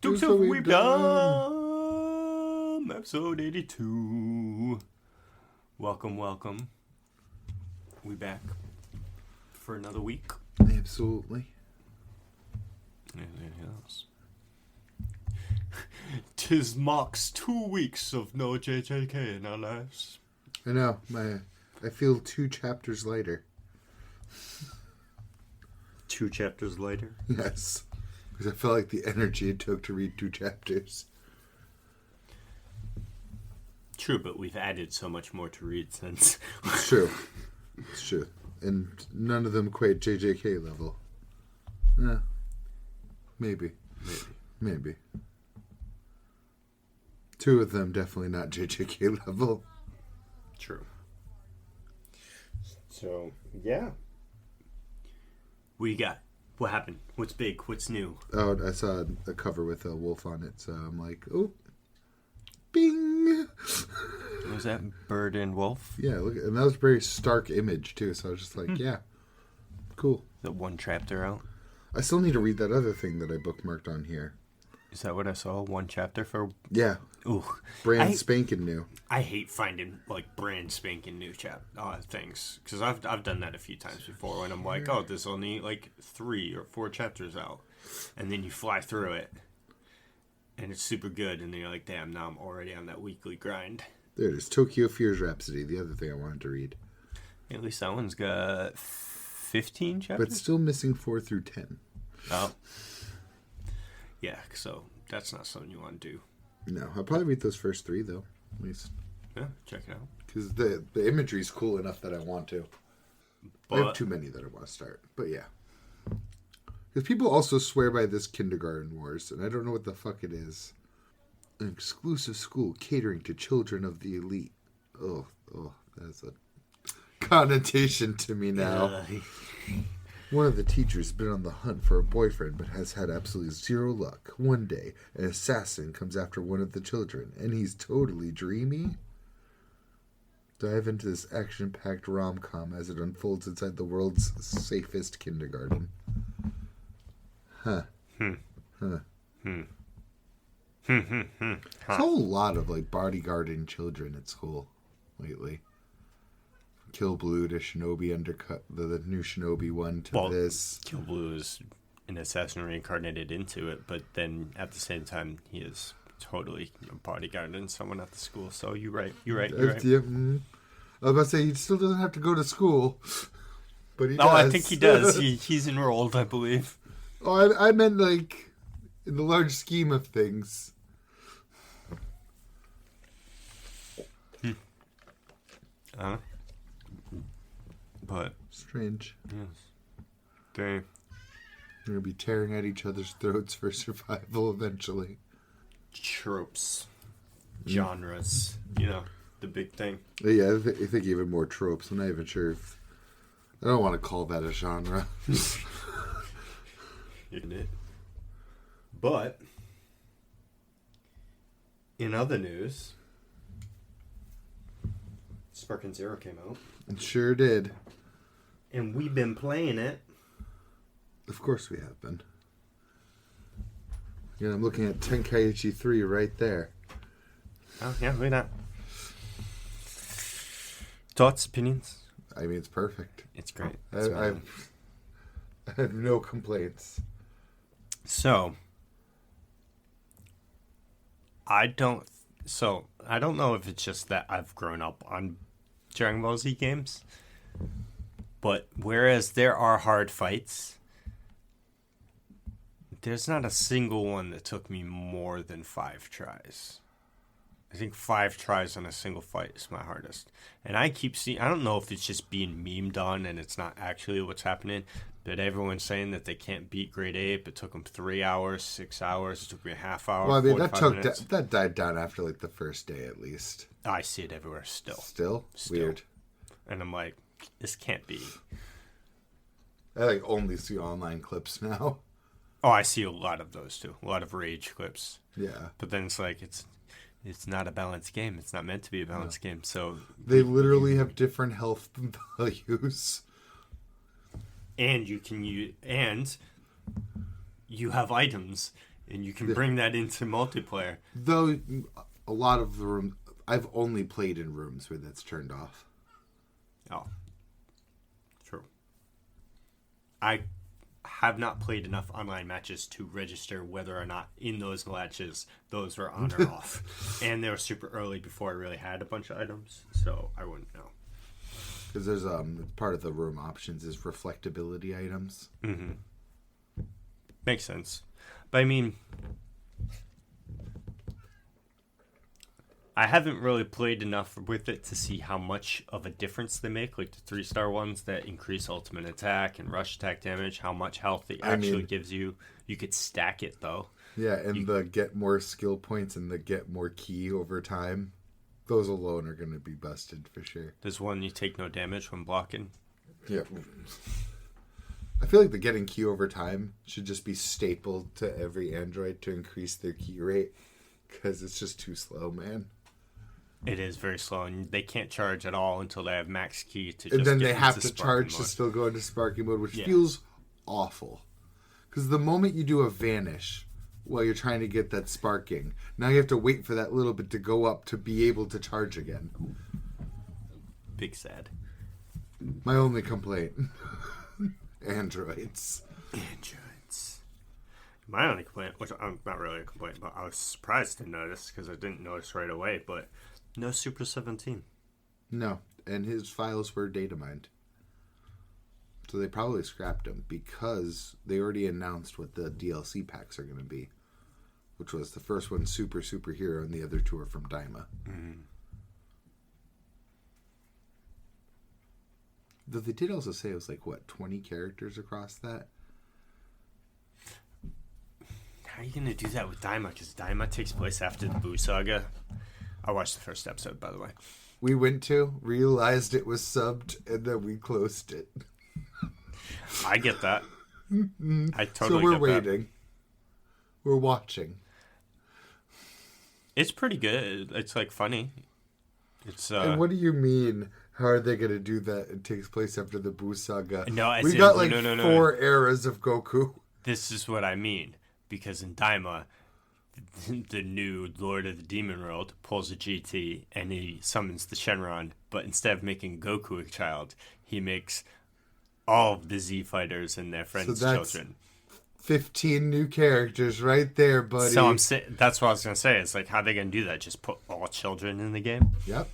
Dukes of Weebdom, episode 82. Welcome. We back for another week. Absolutely. Yes. 'Tis marks 2 weeks of no JJK in our lives. I know. I feel 2 chapters lighter. 2 chapters later. Yes. Because I felt like the energy it took to read 2 chapters. True, but we've added so much more to read since. It's true. It's true. And none of them equate JJK level. Maybe. 2 of them definitely not JJK level. True. So, yeah. What you got? What happened? What's big? What's new? Oh, I saw a cover with a wolf on it, so I'm like, oh, bing! Was that Bird and Wolf? Yeah, look, and that was a very stark image, too, so I was just like, yeah, cool. The 1 chapter out? I still need to read that other thing that I bookmarked on here. Is that what I saw? 1 chapter for? Yeah. Ooh. Brand spanking new. I hate finding, like, brand spanking new things. Because I've done that a few times before when I'm like, oh, there's only, like, 3 or 4 chapters out. And then you fly through it. And it's super good. And then you're like, damn, now I'm already on that weekly grind. There it is. Tokyo Fears Rhapsody, the other thing I wanted to read. At least that one's got 15 chapters? But still missing 4 through 10. Oh. Yeah, so that's not something you want to do. No, I'll probably read those first 3, though, at least. Yeah, check it out. Because the imagery is cool enough that I want to. But I have too many that I want to start. But yeah. Because people also swear by this Kindergarten Wars, and I don't know what the fuck it is. An exclusive school catering to children of the elite. Oh, that's a connotation to me now. One of the teachers has been on the hunt for a boyfriend but has had absolutely zero luck. One day, an assassin comes after one of the children, and he's totally dreamy. Dive into this action-packed rom-com as it unfolds inside the world's safest kindergarten. There's a whole lot of, like, bodyguarding children at school lately. Kill Blue to Shinobi Undercut, the new Shinobi one to this. Kill Blue is an assassin reincarnated into it, but then at the same time, he is totally bodyguarding someone at the school. So you're right. Yeah, I was about to say, he still doesn't have to go to school, but he does. Oh, I think he does. He's enrolled, I believe. Oh, I meant, like, in the large scheme of things. But strange. Yes. They're going to be tearing at each other's throats for survival eventually. Tropes. Genres. You know, the big thing. Yeah, I think even more tropes. I'm not even sure if... I don't want to call that a genre. Isn't it? But, in other news, Sparking Zero came out. It sure did. And we've been playing it. Of course we have been. Yeah, I'm looking at Tenkaichi 3 right there. Oh, yeah, look at that. Thoughts, opinions? I mean, it's perfect. It's great. I have no complaints. So, I don't know if it's just that I've grown up on Dragon Ball Z games, but whereas there are hard fights, there's not a single one that took me more than 5 tries. I think 5 tries on a single fight is my hardest. And I keep seeing, I don't know if it's just being memed on and it's not actually what's happening, but everyone's saying that they can't beat Grade 8. It took them 3 hours, 6 hours. It took me a half hour. Well, I mean, that died down after like the first day at least. I see it everywhere still. Still? Weird. And I'm like, this can't be. I like only see online clips now. Oh, I see a lot of those too. A lot of rage clips. Yeah. But then it's like, it's not a balanced game. It's not meant to be a balanced game. So they literally have different health values. And you can use, and you have items And you can bring that into multiplayer. Though a lot of the rooms, I've only played in rooms where that's turned off. Oh. True. I have not played enough online matches to register whether or not in those matches those were on or off. And they were super early before I really had a bunch of items, so I wouldn't know. Because there's part of the room options is reflectability items. Mm-hmm. Makes sense. But I mean, I haven't really played enough with it to see how much of a difference they make. Like the 3-star ones that increase ultimate attack and rush attack damage, how much health it actually gives you. You could stack it though. Yeah, and the get more skill points and the get more key over time. Those alone are going to be busted for sure. There's one you take no damage when blocking. Yeah. I feel like the getting key over time should just be stapled to every android to increase their key rate. Because it's just too slow, man. It is very slow, and they can't charge at all until they have max key to just and then get they have into to charge mode. to still go into sparking mode, which feels awful. Because the moment you do a vanish while you're trying to get that sparking, now you have to wait for that little bit to go up to be able to charge again. Big sad. My only complaint. Androids. My only complaint, which I'm not really a complaint, but I was surprised to notice because I didn't notice right away, but no Super 17. No, and his files were data mined. So they probably scrapped him because they already announced what the DLC packs are going to be, which was the first one Super Superhero and the other two are from Daima. Mm-hmm. Though they did also say it was like, what, 20 characters across that? How are you going to do that with Daima? Because Daima takes place after the Boo Saga. I watched the first episode, by the way. We went to, realized it was subbed, and then we closed it. I get that. I totally get that. So we're waiting. We're watching. It's pretty good. It's, like, funny. It's. And what do you mean? How are they going to do that? It takes place after the Boo Saga. No, we got like 4 eras of Goku. This is what I mean. Because in Daima, the new Lord of the Demon World pulls a GT and he summons the Shenron. But instead of making Goku a child, he makes all of the Z fighters and their friends' children. 15 new characters right there, buddy. So that's what I was going to say. It's like, how are they going to do that? Just put all children in the game? Yep.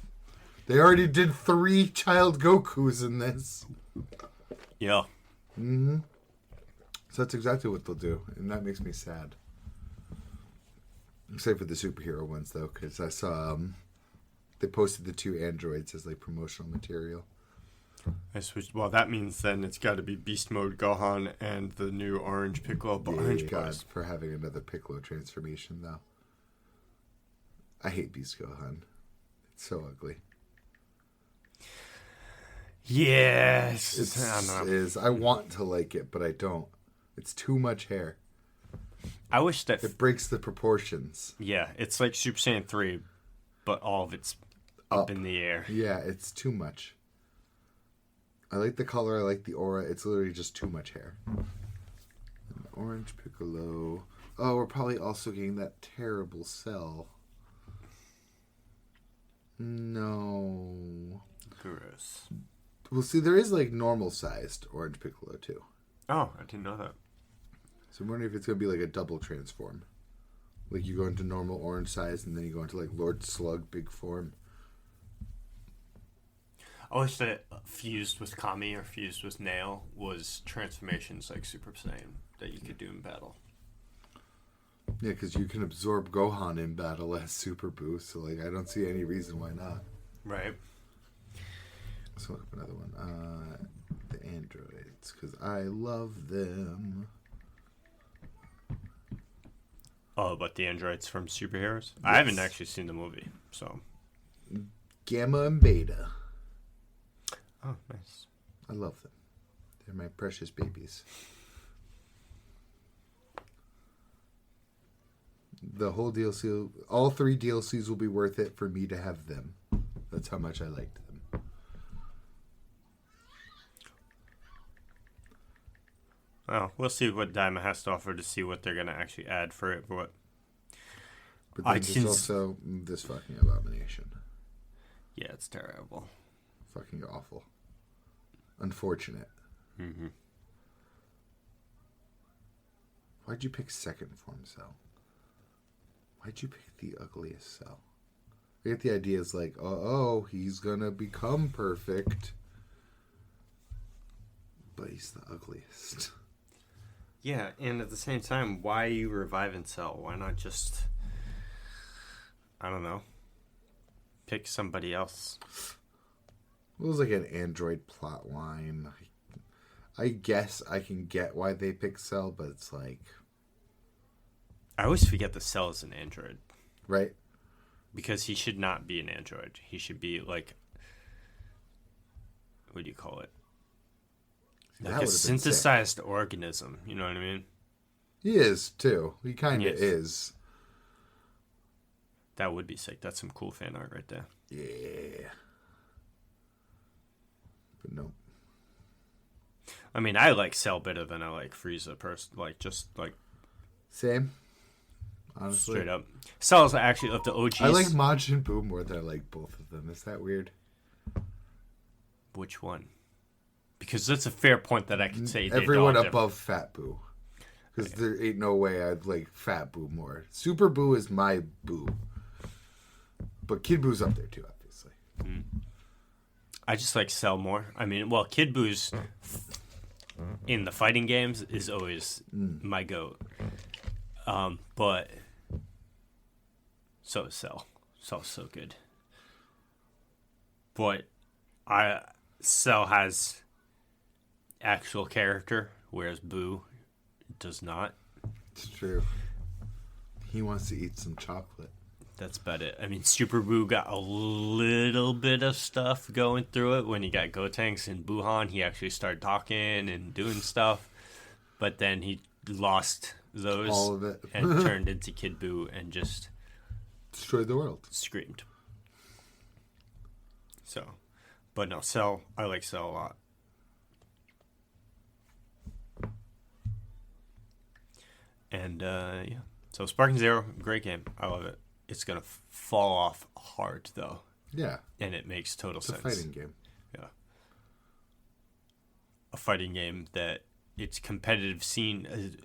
They already did 3 child Gokus in this. Yeah. Mm-hmm. So that's exactly what they'll do, and that makes me sad. Except for the superhero ones, though, because I saw they posted the 2 androids as like promotional material. Well, that means then it's got to be Beast Mode Gohan and the new Orange Piccolo. Orange God, for having another Piccolo transformation, though. I hate Beast Gohan. It's so ugly. Yes. I want to like it, but I don't. It's too much hair. I wish that... It breaks the proportions. Yeah, it's like Super Saiyan 3, but all of it's up in the air. Yeah, it's too much. I like the color, I like the aura. It's literally just too much hair. Orange Piccolo. Oh, we're probably also getting that terrible Cell. No. Gross. Well, see, there is like normal-sized Orange Piccolo, too. Oh, I didn't know that. So I'm wondering if it's going to be like a double transform. Like you go into normal orange size and then you go into like Lord Slug big form. I wish that fused with Kami or fused with Nail was transformations like Super Saiyan that you could do in battle. Yeah, because you can absorb Gohan in battle as Super Boost, so like I don't see any reason why not. Right. Let's look up another one. The androids, because I love them. Oh, but the androids from superheroes? Yes. I haven't actually seen the movie, so. Gamma and Beta. Oh, nice. I love them. They're my precious babies. The whole DLC, all 3 DLCs will be worth it for me to have them. That's how much I liked them. Well, we'll see what Daima has to offer to see what they're going to actually add for it. But then there's also this fucking abomination. Yeah, it's terrible. Fucking awful. Unfortunate. Mm-hmm. Why'd you pick second form Cell? Why'd you pick the ugliest Cell? I get the idea is like, oh, he's gonna become perfect. But he's the ugliest. Yeah, and at the same time, why are you reviving Cell? Why not just, I don't know, pick somebody else? It was like an android plot line. I guess I can get why they pick Cell, but it's like... I always forget that Cell is an android. Right? Because he should not be an android. He should be like... What do you call it? Like a synthesized organism. You know what I mean? He is, too. He kind of is. That would be sick. That's some cool fan art right there. Yeah. But no. I mean, I like Cell better than I like Frieza. Same. Honestly. Straight up. Cell's actually of the OGs. I like Majin Buu more than I like both of them. Is that weird? Which one? Because that's a fair point that I could say. Everyone above Fat Buu. Because there ain't no way I'd like Fat Buu more. Super Buu is my Buu. But Kid Buu's up there too, obviously. Mm. I just like Cell more. I mean, well, Kid Buu's in the fighting games is always my goat. But so is Cell. Cell's so good. But Cell has actual character, whereas Buu does not. It's true. He wants to eat some chocolate. That's about it. I mean, Super Buu got a little bit of stuff going through it when he got Gotenks and Buhan. He actually started talking and doing stuff, but then he lost those, all of it, and turned into Kid Buu and just destroyed the world. Screamed. So, but no, Cell. I like Cell a lot. And yeah, so Sparking Zero, great game. I love it. It's gonna fall off hard though. Yeah, and it makes total sense. It's a fighting game. Yeah, a fighting game that its competitive scene.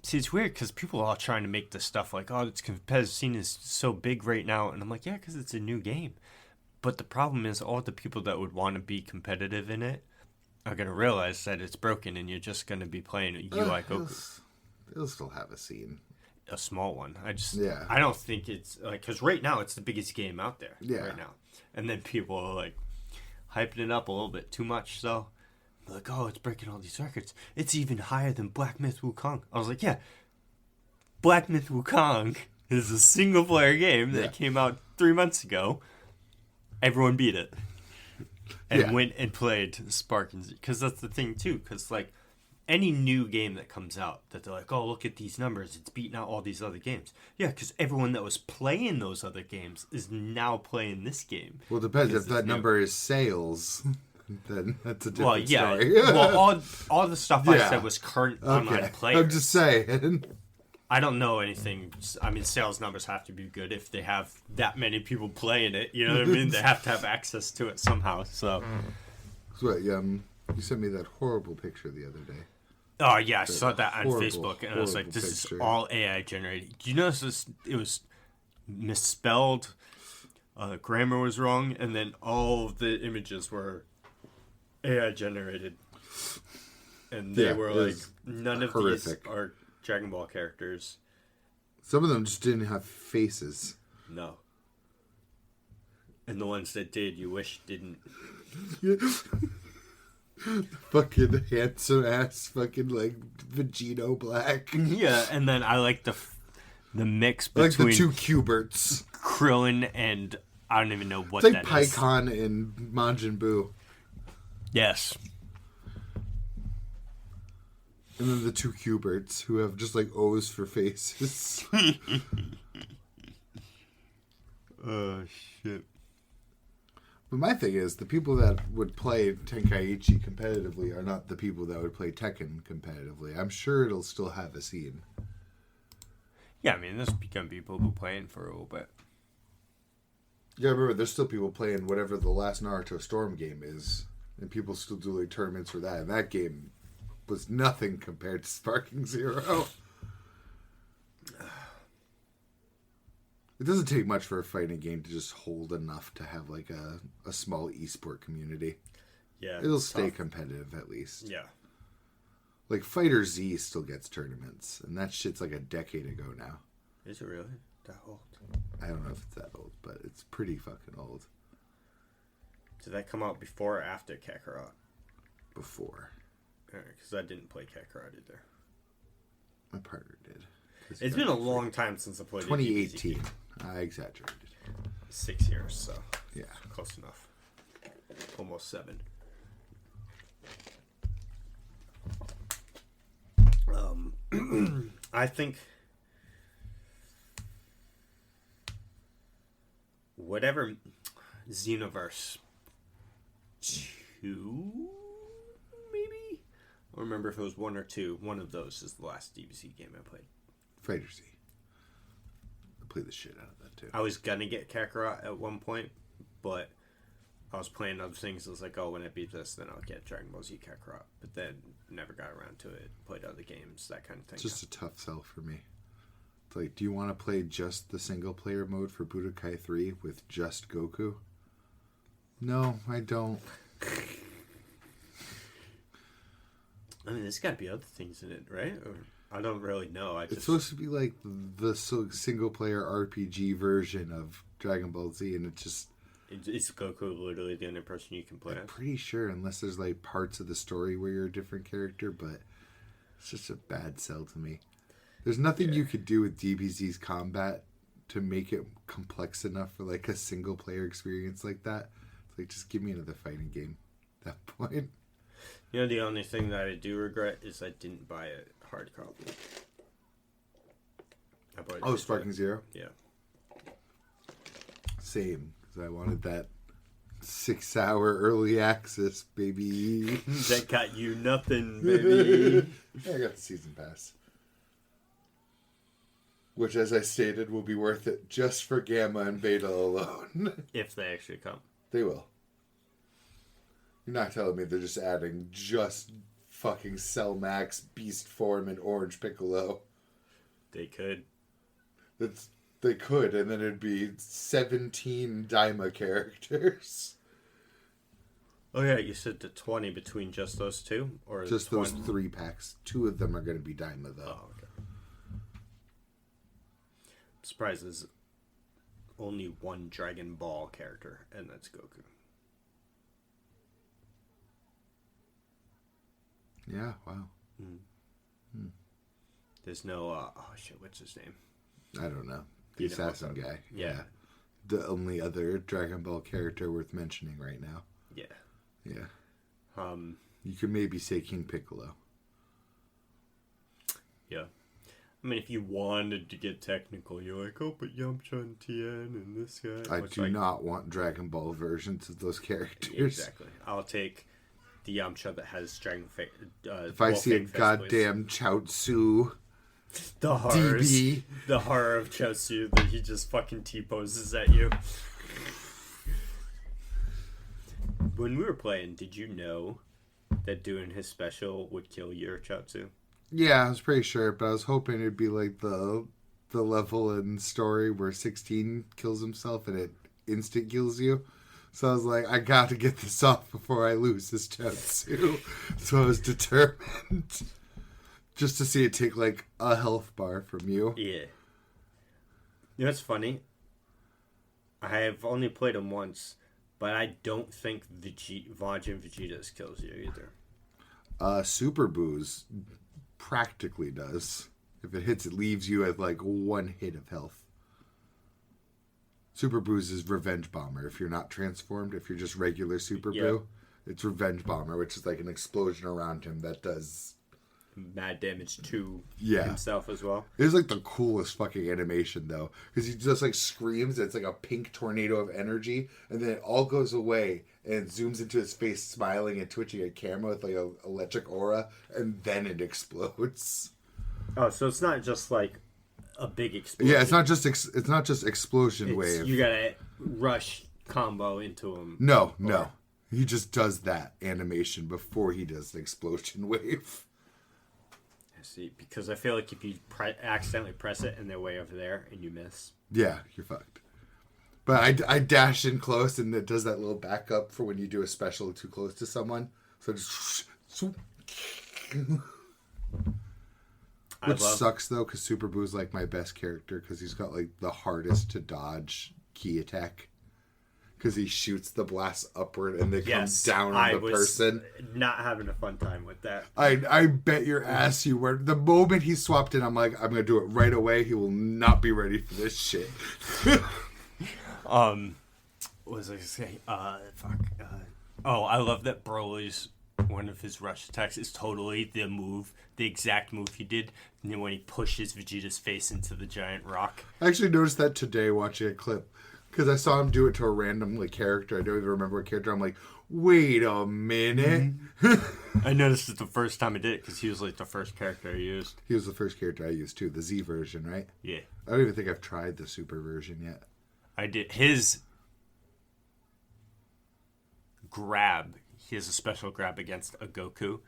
See, it's weird because people are all trying to make this stuff like, oh, its competitive scene is so big right now, and I'm like, yeah, because it's a new game. But the problem is, all the people that would want to be competitive in it are gonna realize that it's broken, and you're just gonna be playing UI Goku. It'll still have a scene. A small one. I don't think it's like, because right now it's the biggest game out there right now, and then people are like hyping it up a little bit too much, so they're like, oh, it's breaking all these records, it's even higher than Black Myth Wukong. I was like, yeah, Black Myth Wukong is a single player game that came out 3 months ago. Everyone beat it and went and played Sparkins, because that's the thing too, because like any new game that comes out that they're like, oh, look at these numbers, it's beating out all these other games. Yeah, because everyone that was playing those other games is now playing this game. Well, it depends. If that number is sales, then that's a different story. Well, all the stuff I said was current online players. I'm just saying. I don't know anything. I mean, sales numbers have to be good if they have that many people playing it. You know what I mean? They have to have access to it somehow. So you sent me that horrible picture the other day. Oh, yeah, I saw that on Facebook, and I was like, this is all AI generated. Do you notice it was misspelled, grammar was wrong, and then all of the images were AI generated. And they were like, none of these are Dragon Ball characters. Some of them just didn't have faces. No. And the ones that did, you wish didn't. Fucking handsome ass, fucking like Vegito Black. Yeah, and then I like the mix between like the two Cuberts, Krillin and I don't even know what it's that like is. Pycon and Majin Buu. Yes. And then the two Cuberts who have just like O's for faces. Oh shit. But my thing is, the people that would play Tenkaichi competitively are not the people that would play Tekken competitively. I'm sure it'll still have a scene. Yeah, I mean, there's become people who playing for a little bit. Yeah, remember, there's still people playing whatever the last Naruto Storm game is, and people still do like tournaments for that. And that game was nothing compared to Sparking Zero. It doesn't take much for a fighting game to just hold enough to have like a small esport community. Yeah. It'll stay competitive at least. Yeah. Like Fighter Z still gets tournaments, and that shit's like a decade ago now. Is it really that old? I don't know if it's that old, but it's pretty fucking old. Did that come out before or after Kakarot? Before. Because I didn't play Kakarot either. My partner did. It's been a long time since I played 2018. I exaggerated. 6 years, so yeah, close enough. Almost 7. I think whatever Xenoverse 2, maybe? I don't remember if it was 1 or 2. One of those is the last DBZ game I played. Fighter Z. I played the shit out of that too. I was gonna get Kakarot at one point, but I was playing other things. I was like, oh, when I beat this, then I'll get Dragon Ball Z Kakarot. But then never got around to it. Played other games, that kind of thing. It's just a tough sell for me. It's like, do you want to play just the single player mode for Budokai 3 with just Goku? No, I don't. I mean, there's got to be other things in it, right? Or I don't really know. It's supposed to be like the single player RPG version of Dragon Ball Z, and it just... Is Goku literally the only person you can play? I'm pretty sure, unless there's like parts of the story where you're a different character, but it's just a bad sell to me. There's nothing you could do with DBZ's combat to make it complex enough for like a single player experience like that. It's like, just give me another fighting game at that point. You know, the only thing that I do regret is I didn't buy a hard copy. Sparking Zero? Yeah. Same. I wanted that 6-hour early access, baby. That got you nothing, baby. I got the season pass. Which, as I stated, will be worth it just for Gamma and Beta alone. If they actually come. They will. You're not telling me they're just adding just fucking Cell Max, Beast Form, and Orange Piccolo. They could. They could, and then it'd be 17 Daima characters. Oh yeah, you said the 20 between just those two? Or just those 3 packs. 2 of them are going to be Daima, though. Oh, okay. I'm surprised there's only one Dragon Ball character, and that's Goku. Yeah, wow. There's no, what's his name? I don't know. The assassin guy. Yeah. The only other Dragon Ball character worth mentioning right now. Yeah. Yeah. You could maybe say King Piccolo. Yeah. I mean, if you wanted to get technical, you're like, oh, but Yamcha and Tien and this guy. I do not want Dragon Ball versions of those characters. Exactly. I'll take the Yamcha that has Dragon face. If I see a goddamn Chaozu... The horror of Chaozu that he just fucking T-poses at you. When we were playing, did you know that doing his special would kill your Chaozu? Yeah, I was pretty sure, but I was hoping it'd be like the level in story where 16 kills himself and it instant kills you. So I was like, I got to get this off before I lose this Chaozu. So I was determined. Just to see it take, like, a health bar from you. Yeah. You know what's funny? I have only played him once, but I don't think Vajin Vegeta's kills you either. Super Boo's practically does. If it hits, it leaves you at, like, 1 hit of health. Super Boo's is Revenge Bomber. If you're not transformed, if you're just regular Super Boo, it's Revenge Bomber, which is like an explosion around him that does... mad damage to Yeah. himself as well. It was like the coolest fucking animation though, because he just like screams. It's like a pink tornado of energy, and then it all goes away and zooms into his face, smiling and twitching a camera with like a electric aura, and then it explodes. Oh, so it's not just like a big explosion. Yeah, it's not just explosion wave. You gotta rush combo into him. No. He just does that animation before he does the explosion wave. I see, because I feel like if you accidentally press it and they're way over there and you miss. Yeah, you're fucked. But I dash in close and it does that little backup for when you do a special too close to someone. So just... Which sucks though, because Super Boo's like my best character because he's got like the hardest to dodge key attack. Because he shoots the blast upward and they come down on the person. Not having a fun time with that. I bet your ass you were. The moment he swapped in, I'm like, I'm gonna do it right away. He will not be ready for this shit. What was I gonna say? I love that Broly's one of his rush attacks is totally the exact move he did when he pushes Vegeta's face into the giant rock. I actually noticed that today watching a clip. Because I saw him do it to a random character. I don't even remember what character. I'm like, wait a minute. Mm-hmm. I noticed it the first time I did it because he was like the first character I used. He was the first character I used too. The Z version, right? Yeah. I don't even think I've tried the Super version yet. I did. His grab. He has a special grab against a Goku.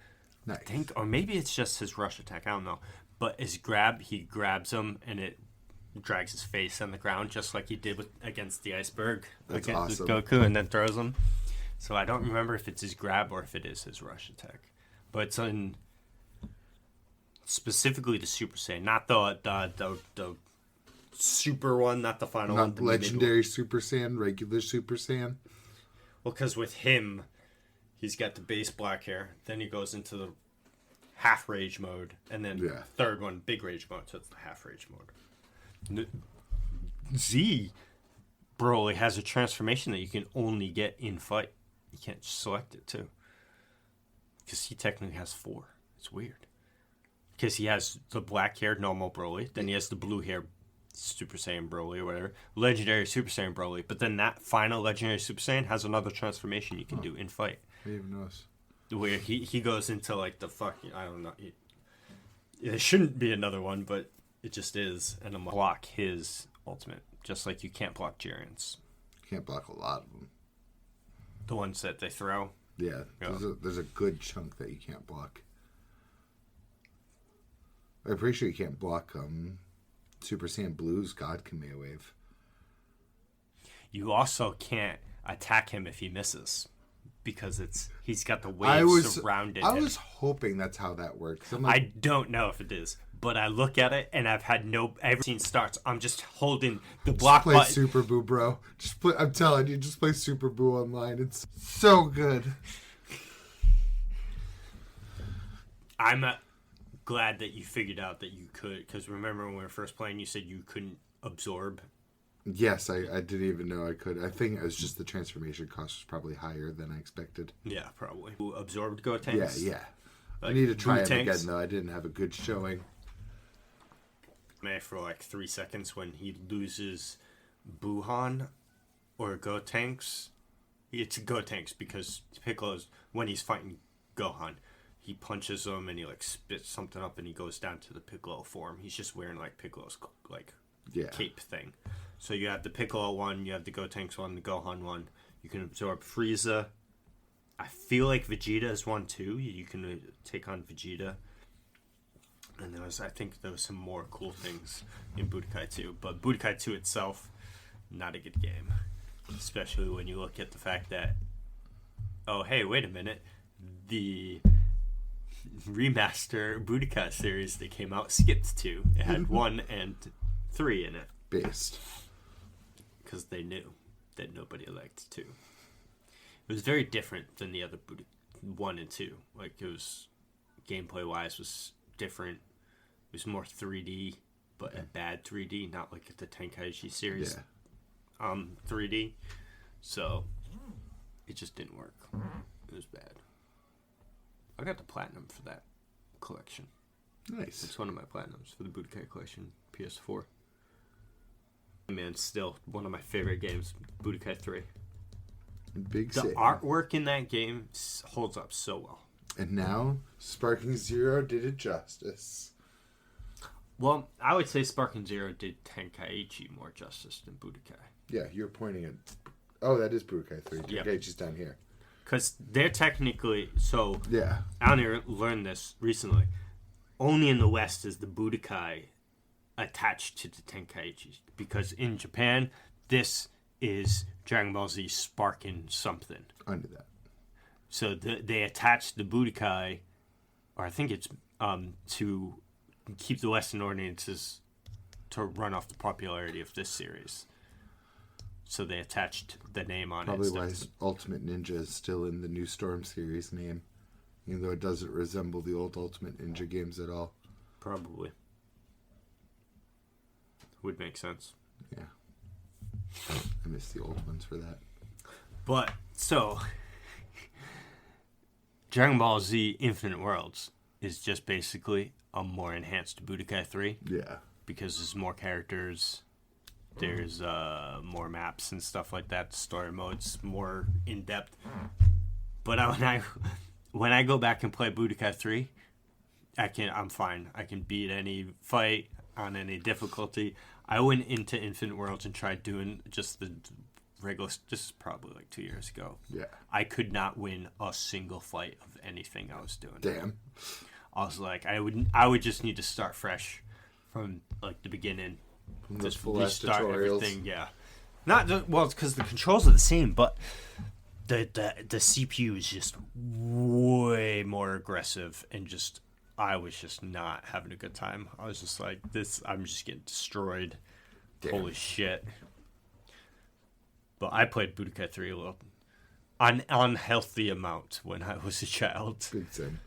Nice. I think, or maybe it's just his rush attack. I don't know. But his grab, he grabs him and it drags his face on the ground just like he did against the iceberg. That's against awesome. Goku, and then throws him. So I don't remember if it's his grab or if it is his rush attack. But it's in specifically the Super Saiyan, not the super one, not the final one. Not legendary Super Saiyan, regular Super Saiyan. Well, because with him, he's got the base black hair, then he goes into the half rage mode, and then third one, big rage mode, so it's the half rage mode. Z Broly has a transformation that you can only get in fight. You can't select it too, because he technically has 4. It's weird. Because he has the black-haired normal Broly, then he has the blue-haired Super Saiyan Broly or whatever, legendary Super Saiyan Broly. But then that final legendary Super Saiyan has another transformation you can do in fight. I didn't even notice. Where he goes into like the fucking, I don't know. There shouldn't be another one, but it just is, and I'm block his ultimate, just like you can't block Jiren's. You can't block a lot of them. The ones that they throw? Yeah, there's a good chunk that you can't block. I'm pretty sure you can't block Super Saiyan Blue's God Kamehameha Wave. You also can't attack him if he misses, because he's got the waves surrounded him. I was hoping that's how that works. I don't know if it is. But I look at it, and every scene starts, I'm just holding the block button. Just play Super Boo, bro. I'm telling you, just play Super Boo online. It's so good. I'm glad that you figured out that you could, because remember when we were first playing, you said you couldn't absorb? Yes, I didn't even know I could. I think it was just the transformation cost was probably higher than I expected. Yeah, probably. Who absorbed Gotenks? Yeah. Like, I need to try it again, though. I didn't have a good showing. For like 3 seconds when he loses Buhan or Gotenks. It's Gotenks because Piccolo's, when he's fighting Gohan, he punches him and he like spits something up and he goes down to the Piccolo form. He's just wearing like Piccolo's cape thing. So you have the Piccolo one, you have the Gotenks one, the Gohan one. You can absorb Frieza. I feel like Vegeta is one too. You can take on Vegeta. And I think there was some more cool things in Budokai 2. But Budokai 2 itself, not a good game. Especially when you look at the fact that, oh, hey, wait a minute. The remaster Budokai series that came out skipped 2. It had 1 and 3 in it. Based. Because they knew that nobody liked 2. It was very different than the other 1 and 2. Like, it was, gameplay-wise, was different. It was more 3D, but a bad 3D, not like the Tenkaichi series 3D. So it just didn't work. It was bad. I got the platinum for that collection. Nice. It's one of my platinums for the Budokai collection, PS4. Man, still one of my favorite games, Budokai 3. Big The city. artwork in that game holds up so well. And now, Sparking Zero did it justice. Well, I would say Sparking Zero did Tenkaichi more justice than Budokai. Yeah, you're pointing at... Oh, that is Budokai 3. Yep. Tenkaichi's down here. Because they're technically... So, Yeah. I only learned this recently. Only in the West is the Budokai attached to the Tenkaichi. Because in Japan, this is Dragon Ball Z Sparking something. I knew that. So they attached the Budokai, or I think it's to keep the Western audiences to run off the popularity of this series. So they attached the name on Probably it. why Ultimate Ninja is still in the New Storm series name. Even though it doesn't resemble the old Ultimate Ninja games at all. Probably. Would make sense. Yeah. I miss the old ones for that. But, so... Dragon Ball Z Infinite Worlds is just basically a more enhanced Budokai 3. Yeah. Because there's more characters, there's more maps and stuff like that, story modes, more in-depth. But when I go back and play Budokai 3, I'm fine. I can beat any fight on any difficulty. I went into Infinite Worlds and tried doing just the regular... This is probably like 2 years ago. Yeah. I could not win a single fight of anything I was doing. Damn. I was like, I would just need to start fresh from like the beginning. From just full restart tutorials. everything. Yeah. Well, it's because the controls are the same, but the CPU is just way more aggressive, and just I was just not having a good time. I was just like, I'm just getting destroyed. Damn. Holy shit. But I played Budokai 3 a little, an unhealthy amount when I was a child. Big thing.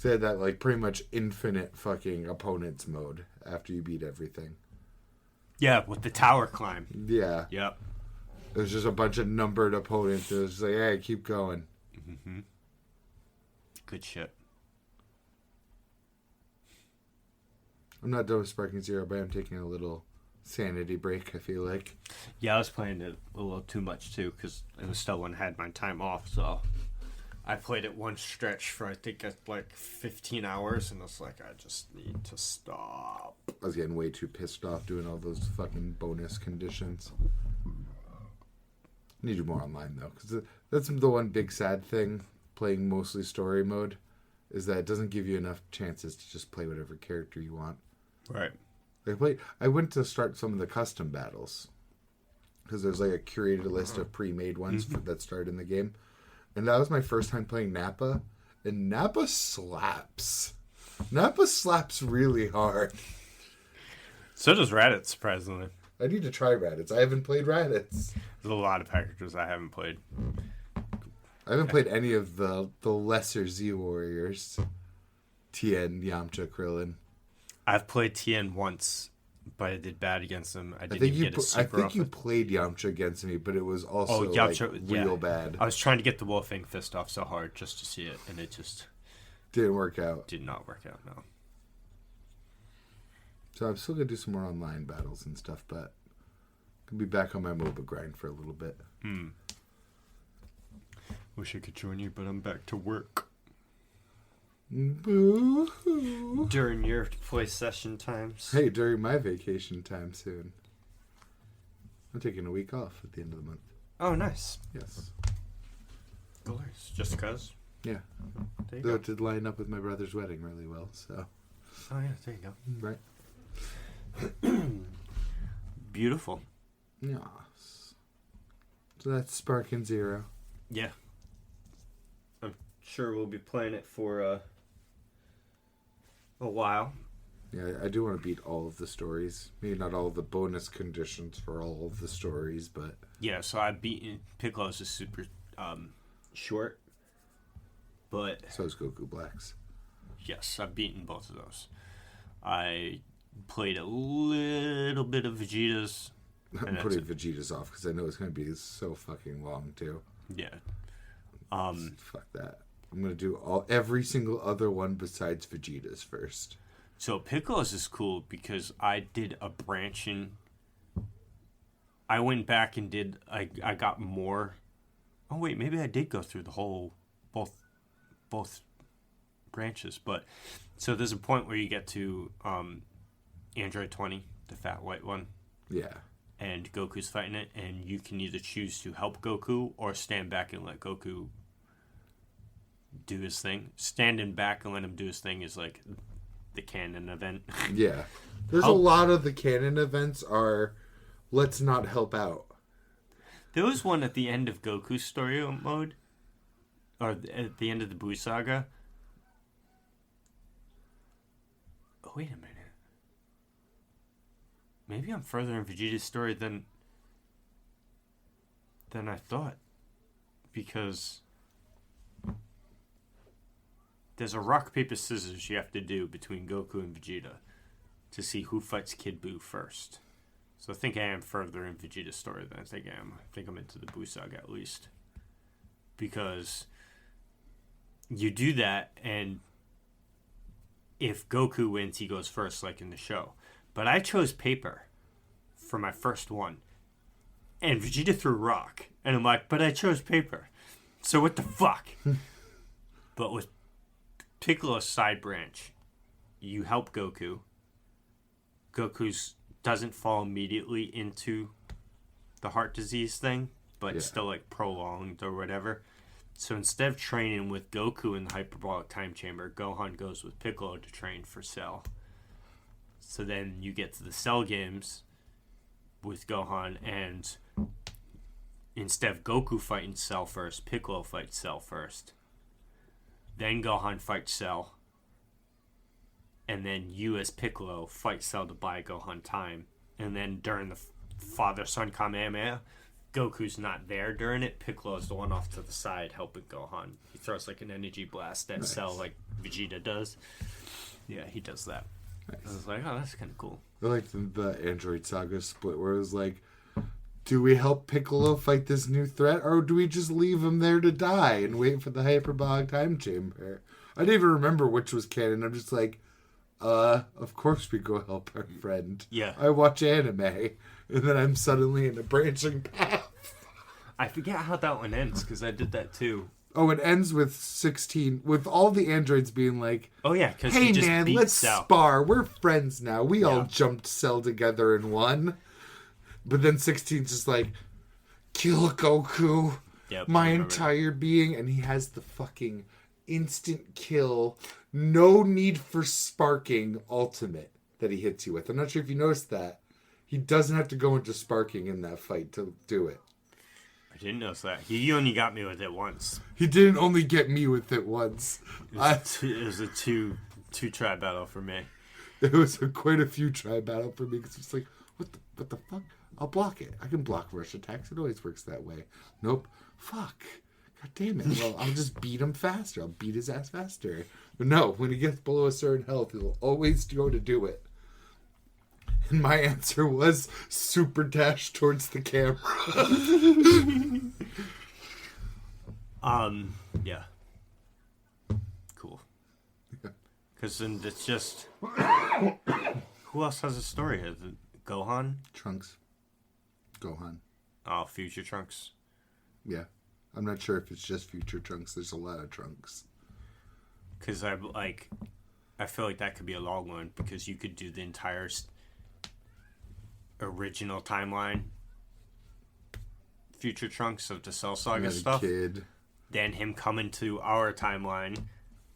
They had that like pretty much infinite fucking opponents mode after you beat everything. Yeah, with the tower climb. Yeah. Yep. It was just a bunch of numbered opponents. It was just like, hey, keep going. Mm-hmm. Good shit. I'm not done with Sparking Zero, but I'm taking a little sanity break, I feel like. Yeah, I was playing it a little too much too, because it was still when I had my time off, so I played it one stretch for I think like 15 hours, and I was like, I just need to stop. I was getting way too pissed off doing all those fucking bonus conditions. Need to do more online though, because that's the one big sad thing playing mostly story mode, is that it doesn't give you enough chances to just play whatever character you want. Right. I went to start some of the custom battles because there's like a curated list of pre-made ones that start in the game, and that was my first time playing Nappa, and Nappa slaps. Nappa slaps really hard. So does Raditz, surprisingly. I need to try Raditz. I haven't played Raditz. There's a lot of characters I haven't played. I haven't played any of the lesser Z Warriors. Tien, Yamcha, Krillin. I've played Tien once, but I did bad against them. I think you played Yamcha against me, but it was also real bad. I was trying to get the Wolfang Fist off so hard just to see it, and it just didn't work out. Did not work out, no. So I'm still going to do some more online battles and stuff, but I'll be back on my MOBA grind for a little bit. Wish I could join you, but I'm back to work. Boo-hoo. During your play session times. Hey, during my vacation time soon. I'm taking a week off at the end of the month. Oh, nice. Yes. Glorious. Just because? Yeah. There you Though go. it did line up with my brother's wedding really well, so. Oh, yeah, there you go. Right. Beautiful. Yes. So that's Sparking Zero. Yeah. I'm sure we'll be playing it for a while. Yeah, I do want to beat all of the stories. Maybe not all of the bonus conditions for all of the stories, but... Yeah, so I've beaten... Piccolo's is super short, but... So is Goku Black's. Yes, I've beaten both of those. I played a little bit of Vegeta's. I'm putting Vegeta's off because I know it's going to be so fucking long, too. Yeah. Fuck that. I'm going to do every single other one besides Vegeta's first. So Piccolo's is cool because I did a branching. I went back and did. I got more. Oh wait, maybe I did go through the whole both branches. But so there's a point where you get to Android 20, the fat white one. Yeah. And Goku's fighting it, and you can either choose to help Goku or stand back and let Goku do his thing. Standing back and let him do his thing is like the canon event. Yeah. There's a lot of the canon events are, let's not help out. There was one at the end of Goku's story mode, or at the end of the Buu Saga. Oh, wait a minute. Maybe I'm further in Vegeta's story than I thought. Because there's a rock, paper, scissors you have to do between Goku and Vegeta to see who fights Kid Buu first. So I think I am further in Vegeta's story than I think I am. I think I'm into the Buu Saga at least. Because you do that, and if Goku wins, he goes first, like in the show. But I chose paper for my first one. And Vegeta threw rock. And I'm like, but I chose paper. So what the fuck? But with Piccolo's side branch, you help Goku. Goku's doesn't fall immediately into the heart disease thing, but still like prolonged or whatever. So instead of training with Goku in the hyperbolic time chamber, Gohan goes with Piccolo to train for Cell. So then you get to the Cell games with Gohan, and instead of Goku fighting Cell first, Piccolo fights Cell first. Then Gohan fights Cell. And then you as Piccolo fight Cell to buy Gohan time. And then during the father-son Kamehameha, Goku's not there during it. Piccolo's the one off to the side helping Gohan. He throws like an energy blast at Cell like Vegeta does. Yeah, he does that. Nice. I was like, oh, that's kind of cool. I like the Android Saga split where it was like, do we help Piccolo fight this new threat, or do we just leave him there to die and wait for the hyperbolic time chamber? I didn't even remember which was canon. I'm just like, of course we go help our friend. Yeah. I watch anime, and then I'm suddenly in a branching path. I forget how that one ends, because I did that too. Oh, it ends with 16, with all the androids being like, oh yeah, because hey he just man, beat let's Cell. spar. We're friends now. We all jumped Cell together and won. But then 16's just like, kill Goku. Yep, my entire being. And he has the fucking instant kill, no need for sparking ultimate that he hits you with. I'm not sure if you noticed that. He doesn't have to go into sparking in that fight to do it. I didn't notice that. He only got me with it once. He didn't only get me with it once. It was a two-try battle for me. It was quite a few try battle for me because it's like, what the fuck? I'll block it. I can block rush attacks. It always works that way. Nope. Fuck. God damn it. Well, I'll just beat him faster. I'll beat his ass faster. But no, when he gets below a certain health, he'll always go to do it. And my answer was super dash towards the camera. Yeah. Cool. Because then it's just... Who else has a story here? Gohan? Trunks. Gohan. Oh, Future Trunks. Yeah. I'm not sure if it's just Future Trunks. There's a lot of Trunks. Because I feel like that could be a long one, because you could do the entire original timeline Future Trunks of the Cell Saga stuff. Kid. Then him coming to our timeline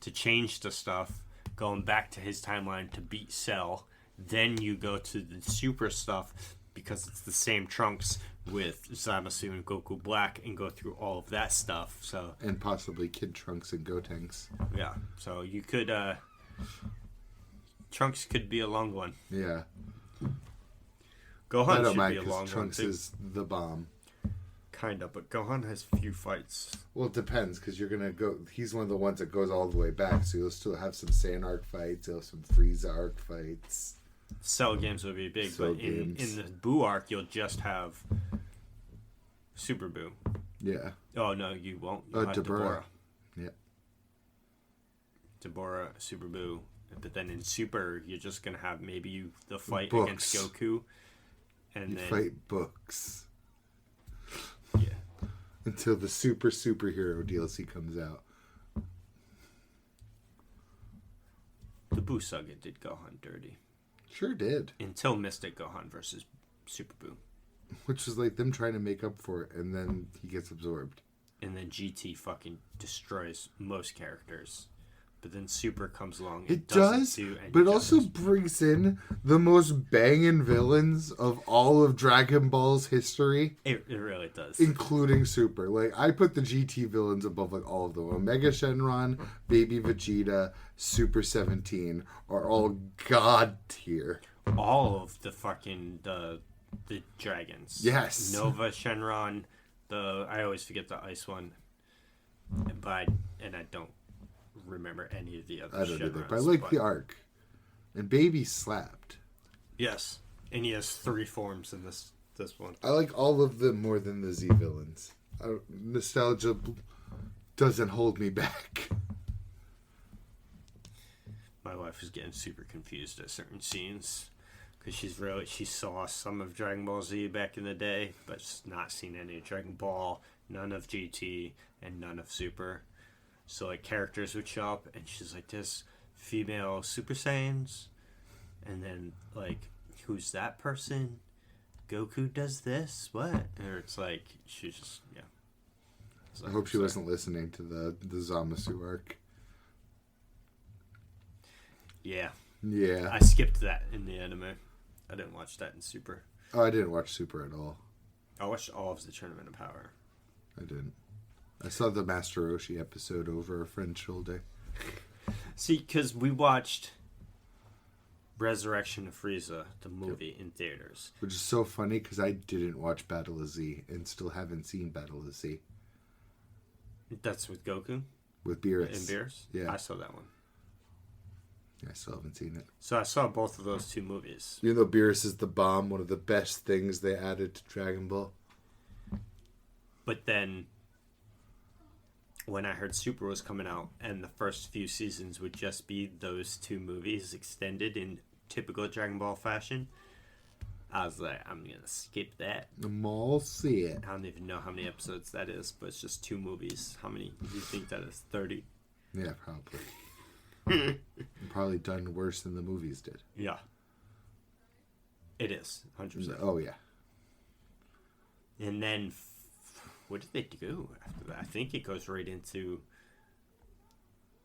to change the stuff, going back to his timeline to beat Cell. Then you go to the Super stuff, because it's the same Trunks with Zamasu and Goku Black, and go through all of that stuff. So and possibly Kid Trunks and Gotenks. Yeah, so you could Trunks could be a long one. Yeah. Gohan I don't should mind, be a long Trunks one too. is the bomb. Kind of, but Gohan has few fights. Well, it depends, because you're gonna go. He's one of the ones that goes all the way back, so you'll still have some Saiyan arc fights. You'll have some Frieza arc fights. Cell games will be big, Cell but in the Buu arc, you'll just have Super Buu. Yeah. Oh no, you won't. You'll have Deborah. Yeah. Deborah, Super Boo. But then in Super, you're just going to have maybe the fight Books. against Goku. And You then fight books. Yeah. Until the superhero DLC comes out. The Boo Saga did Gohan dirty. Sure did. Until Mystic Gohan versus Super Boo. Which is like them trying to make up for it, and then he gets absorbed. And then GT fucking destroys most characters. But then Super comes along and It does, but it also brings in the most banging villains of all of Dragon Ball's history. It really does. Including Super. Like, I put the GT villains above like all of them. Omega Shenron, Baby Vegeta, Super 17 are all god tier. All of the fucking the dragons. Yes. Nova Shenron, I always forget the ice one. I don't remember any of the other I don't either, Shenrons, but I like the arc. And Baby slapped. Yes. And he has 3 forms in this one. I like all of them more than the Z villains. Nostalgia doesn't hold me back. My wife is getting super confused at certain scenes because she saw some of Dragon Ball Z back in the day, but not seen any of Dragon Ball, none of GT, and none of Super. So like characters would show up, and she's like, "There's female Super Saiyans," and then like, "Who's that person? Goku does this? What?" Or it's like she's just I hope she wasn't listening to the Zamasu arc. Yeah. Yeah. I skipped that in the anime. I didn't watch that in Super. Oh, I didn't watch Super at all. I watched all of the Tournament of Power. I didn't. I saw the Master Roshi episode over a friend's shoulder. See, because we watched Resurrection of Frieza, the movie, in theaters. Which is so funny because I didn't watch Battle of Z and still haven't seen Battle of Z. That's with Goku? With Beerus. In Beerus? Yeah. I saw that one. I still haven't seen it. So I saw both of those 2 movies. Even though Beerus is the bomb, one of the best things they added to Dragon Ball. But then, when I heard Super was coming out, and the first few seasons would just be those 2 movies extended in typical Dragon Ball fashion, I was like, I'm going to skip that. I'm all see it. I don't even know how many episodes that is, but it's just 2 movies. How many do you think that is? 30? Yeah, probably. Probably done worse than the movies did. Yeah. It is, 100%. Oh, yeah. And then, what did they do after that? I think it goes right into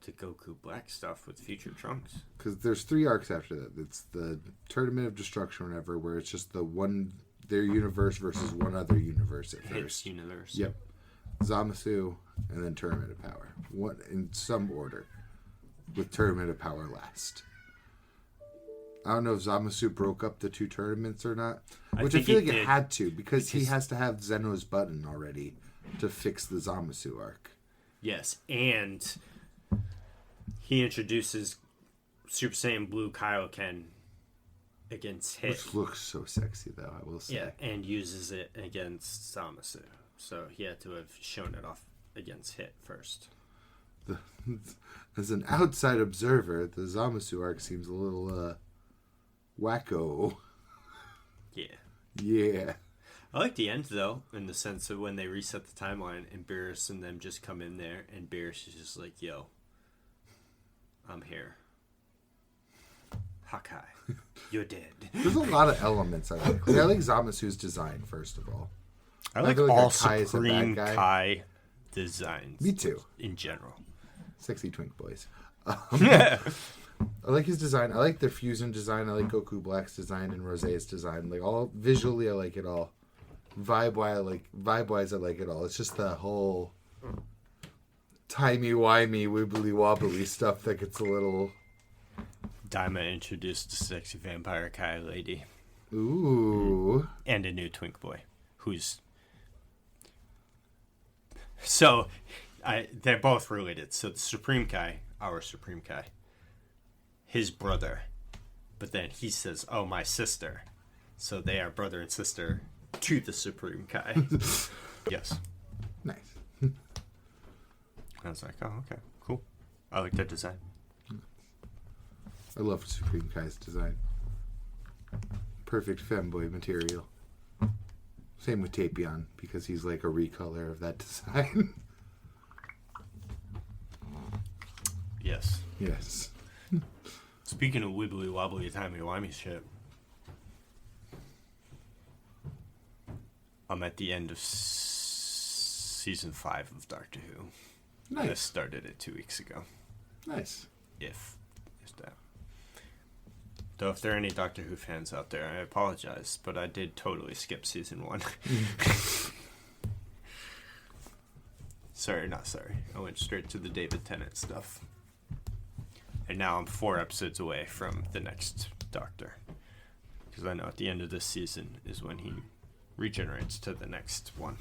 the Goku Black stuff with Future Trunks. Because there's 3 arcs after that. It's the Tournament of Destruction or whatever, where it's just their universe versus one other universe at first. Hits universe. Yep. Zamasu, and then Tournament of Power. One in some order. With Tournament of Power last. I don't know if Zamasu broke up the 2 tournaments or not. Which I feel like it had to, because he has to have Zeno's button already to fix the Zamasu arc. Yes, and he introduces Super Saiyan Blue Kaioken against Hit. Which looks so sexy, though, I will say. Yeah, and uses it against Zamasu. So he had to have shown it off against Hit first. As an outside observer, the Zamasu arc seems a little wacko. Yeah. Yeah. I like the end, though, in the sense of when they reset the timeline and Beerus and them just come in there, and Beerus is just like, yo, I'm here. Hakai, you're dead. There's a lot of elements I like. I like Zamasu's design, first of all. I like all Supreme Kai designs. Me too. In general. Sexy twink boys. I like his design. I like their fusion design. I like Goku Black's design and Rose's design. Like all visually, I like it all. Vibe-wise, I like it all. It's just the whole timey-wimey, wibbly-wobbly stuff that gets a little... Daima introduced a sexy vampire Kai lady. Ooh. And a new twink boy, who's... So, they're both related. So the Supreme Kai, our Supreme Kai, his brother. But then he says, oh, my sister. So they are brother and sister to the Supreme Kai. Yes. Nice. I was like, oh, okay, cool. I like that design. I love Supreme Kai's design. Perfect femboy material. Same with Tapion, because he's like a recolor of that design. Yes. Yes. Speaking of wibbly wobbly timey-wimey shit, I'm at the end of season 5 of Doctor Who. Nice. I started it 2 weeks ago. Nice. If that. Though if there are any Doctor Who fans out there, I apologize, but I did totally skip season 1. Not sorry. I went straight to the David Tennant stuff. And now I'm 4 episodes away from the next Doctor. Because I know at the end of this season is when he regenerates to the next one.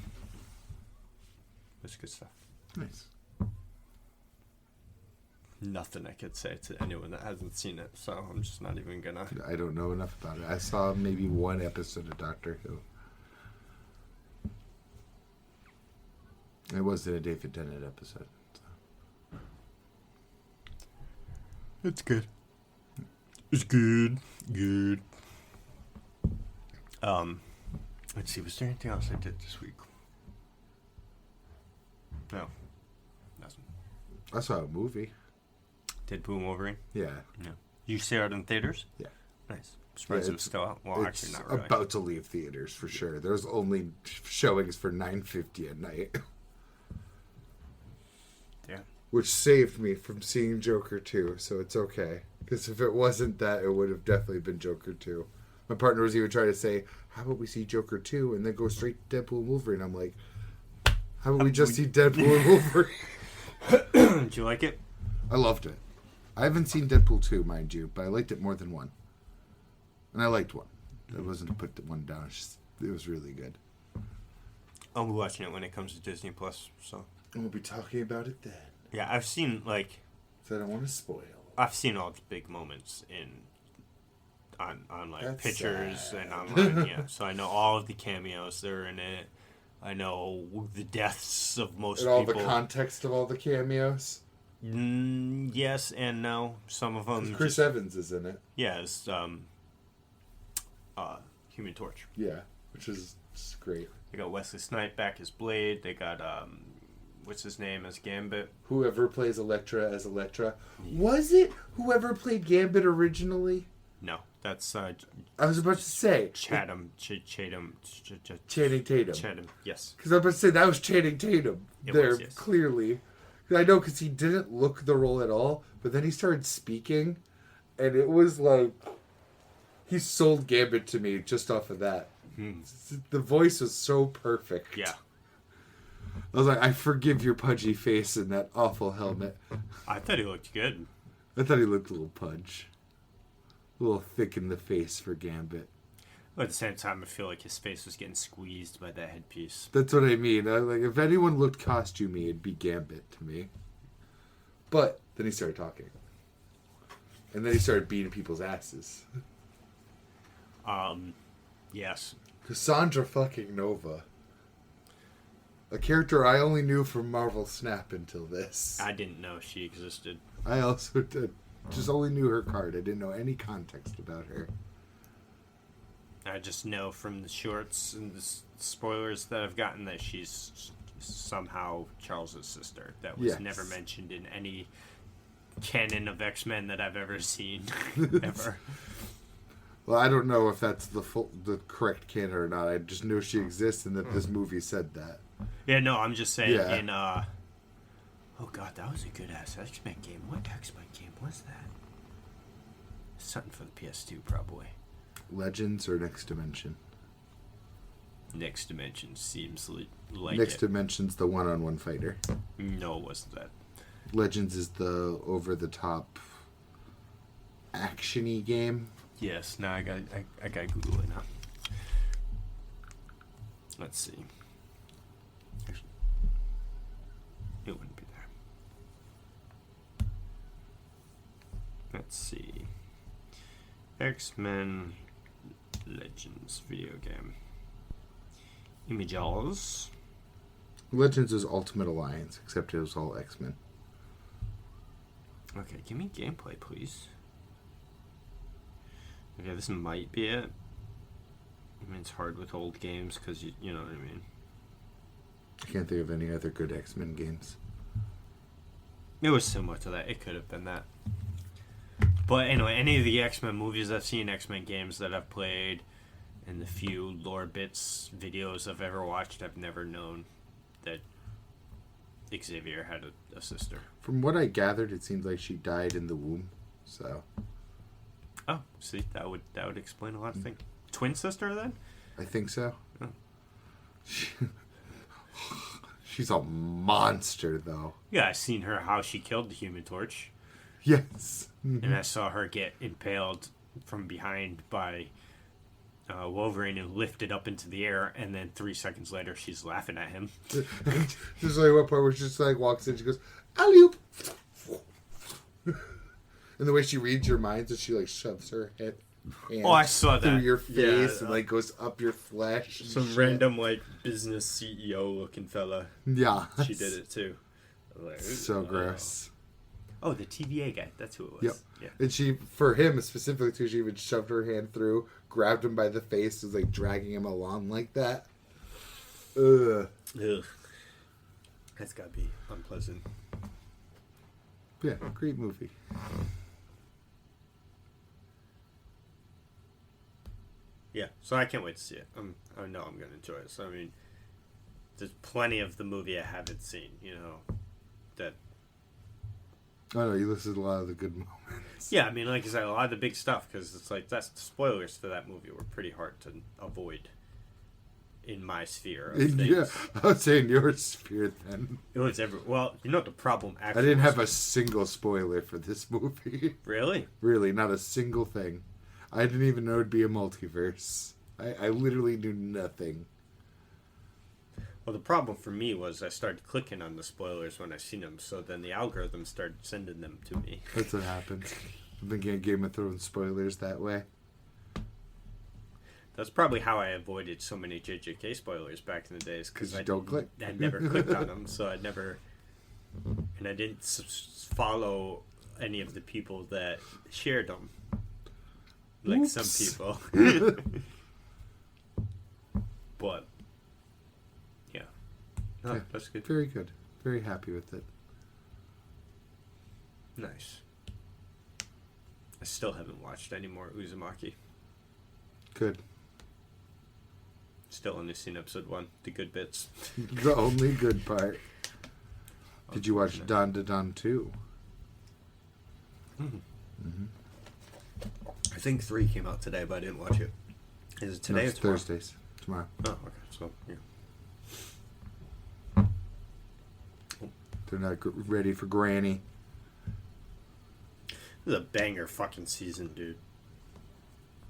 That's good stuff. Nice. Nothing I could say to anyone that hasn't seen it, so I'm just not even gonna. I don't know enough about it. I saw maybe 1 episode of Doctor Who. It wasn't a David Tennant episode. So. It's good. It's good. Good. Let's see. Was there anything else I did this week? No. Nothing. I saw a movie. Deadpool and Wolverine? Yeah. No. You see it in theaters? Yeah. Nice. I'm surprised it was still out. Well, it's actually, not really. about to leave theaters for sure. There's only showings for $9.50 at night. Yeah. Which saved me from seeing Joker 2, so it's okay. Because if it wasn't that, it would have definitely been Joker 2. My partner was even trying to say, how about we see Joker 2 and then go straight to Deadpool and Wolverine? I'm like, how about we just see Deadpool and Wolverine? Did you like it? I loved it. I haven't seen Deadpool 2, mind you, but I liked it more than 1. And I liked 1. I wasn't to put the 1 down. It was really good. I'll be watching it when it comes to Disney Plus. So. And we'll be talking about it then. Yeah, I've seen So I don't want to spoil. I've seen all the big moments on That's pictures sad. and online. Yeah, so I know all of the cameos that are in it. I know the deaths of most And all people. the context of all the cameos. Yes and no. Some of them. Chris Evans is in it. Yeah, it's Human Torch. Yeah, which is great. They got Wesley Snipes back as Blade. They got what's his name as Gambit. Whoever plays Elektra as Elektra. Was it whoever played Gambit originally? No, that's I was about to say Channing Tatum. Tatum, yes. Because I was about to say that was Channing Tatum. Yes. Clearly. I know, because he didn't look the role at all, but then he started speaking, and it was like he sold Gambit to me just off of that. The voice was so perfect. Yeah. I was like, I forgive your pudgy face and that awful helmet. I thought he looked good. I thought he looked a little pudge. A little thick in the face for Gambit. But at the same time, I feel like his face was getting squeezed by that headpiece. That's what I mean. Like, if anyone looked costumey, it'd be Gambit to me. But then he started talking. And then he started beating people's asses. Yes. Cassandra fucking Nova. A character I only knew from Marvel Snap until this. I didn't know she existed. I also did. Just only knew her card. I didn't know any context about her. I just know from the shorts and the spoilers that I've gotten that she's somehow Charles's sister. That was never mentioned in any canon of Xmen that I've ever seen. Ever. Well, I don't know if that's the correct canon or not. I just know she exists and that this movie said that. Yeah, no, I'm just saying in oh god, that was a good ass X-Men game. What X-Men game was that? Something for the PS2 probably. Legends or Next Dimension? Next Dimension seems like Next Dimension's the one-on-one fighter. No, it wasn't that. Legends is the over-the-top action-y game. Yes, now I got Google it now. Let's see. Actually, it wouldn't be there. Let's see. X-Men Legends video game. Images. Legends is Ultimate Alliance, except it was all X-Men. Okay, give me gameplay, please. Okay, this might be it. I mean, it's hard with old games because you know what I mean. I can't think of any other good X-Men games. It was similar to that. It could have been that. But anyway, any of the X-Men movies I've seen, X-Men games that I've played, and the few lore bits videos I've ever watched, I've never known that Xavier had a sister. From what I gathered, it seems like she died in the womb. So. Oh, see, that would explain a lot of things. Twin sister, then? I think so. Oh. She's a monster, though. Yeah, I've seen her, how she killed the Human Torch. Yes. And I saw her get impaled from behind by Wolverine and lifted up into the air, and then 3 seconds later, she's laughing at him. There's like one part where she just like walks in, she goes, alley-oop! And the way she reads your minds is she like shoves her head I saw that through your face and Yeah, like goes up your flesh. and some shit. random like business CEO looking fella. Yeah. She did it too. Like, So gross. Oh, the TVA guy. That's who it was. Yep. Yeah. And she, for him specifically too, she even shoved her hand through, grabbed him by the face, was like dragging him along like that. Ugh. Ugh. That's gotta be unpleasant. Yeah, great movie. Yeah, so I can't wait to see it. I know I'm gonna enjoy it. So I mean, there's plenty of the movie I haven't seen. You know, that. I know you listed a lot of the good moments. Yeah, I mean, like I said, a lot of the big stuff because it's like that's spoilers for that movie were pretty hard to avoid. In my sphere of things. Yeah, I was saying your sphere then. It was well, you know what the problem actually I didn't was? have a single spoiler for this movie. Really? Really, not a single thing. I didn't even know it'd be a multiverse. I literally knew nothing. Well, the problem for me was I started clicking on the spoilers when I seen them, so then the algorithm started sending them to me. That's what happened. I've been getting Game of Thrones spoilers that way. That's probably how I avoided so many JJK spoilers back in the days because I don't click. I never clicked on them, so I never, and I didn't follow any of the people that shared them, like Oops. some people. But yeah, no, Yeah, that's good. Very good. Very happy with it. Nice. I still haven't watched any more Uzumaki. Good. Still only seen episode 1, the good bits. The only good part. Did you watch Dandadan 2? I think 3 came out today, but I didn't watch it. Is it today No, or it's tomorrow? Thursdays. Tomorrow. Oh, okay. So, yeah. They're not ready for Granny. This is a banger fucking season, dude.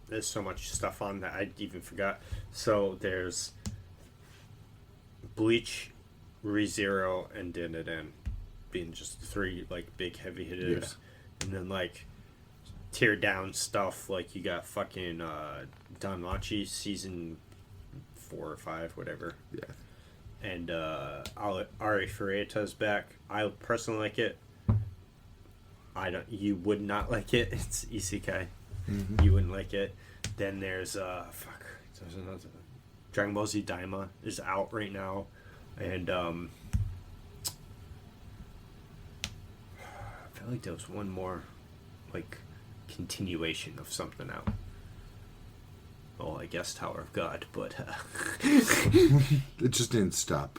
There's so much stuff on that I even forgot. So there's Bleach, ReZero, and Dandadan being just 3 like big heavy hitters, and then like tear down stuff like you got fucking Danmachi season 4 or 5, whatever. Yeah. And Ari Fureta's back. I personally like it. You would not like it. It's isekai. Mm-hmm. You wouldn't like it. Then there's there's another Dragon Ball Z Daima is out right now, and I feel like there was one more like continuation of something out. Oh, I guess Tower of God, but It just didn't stop.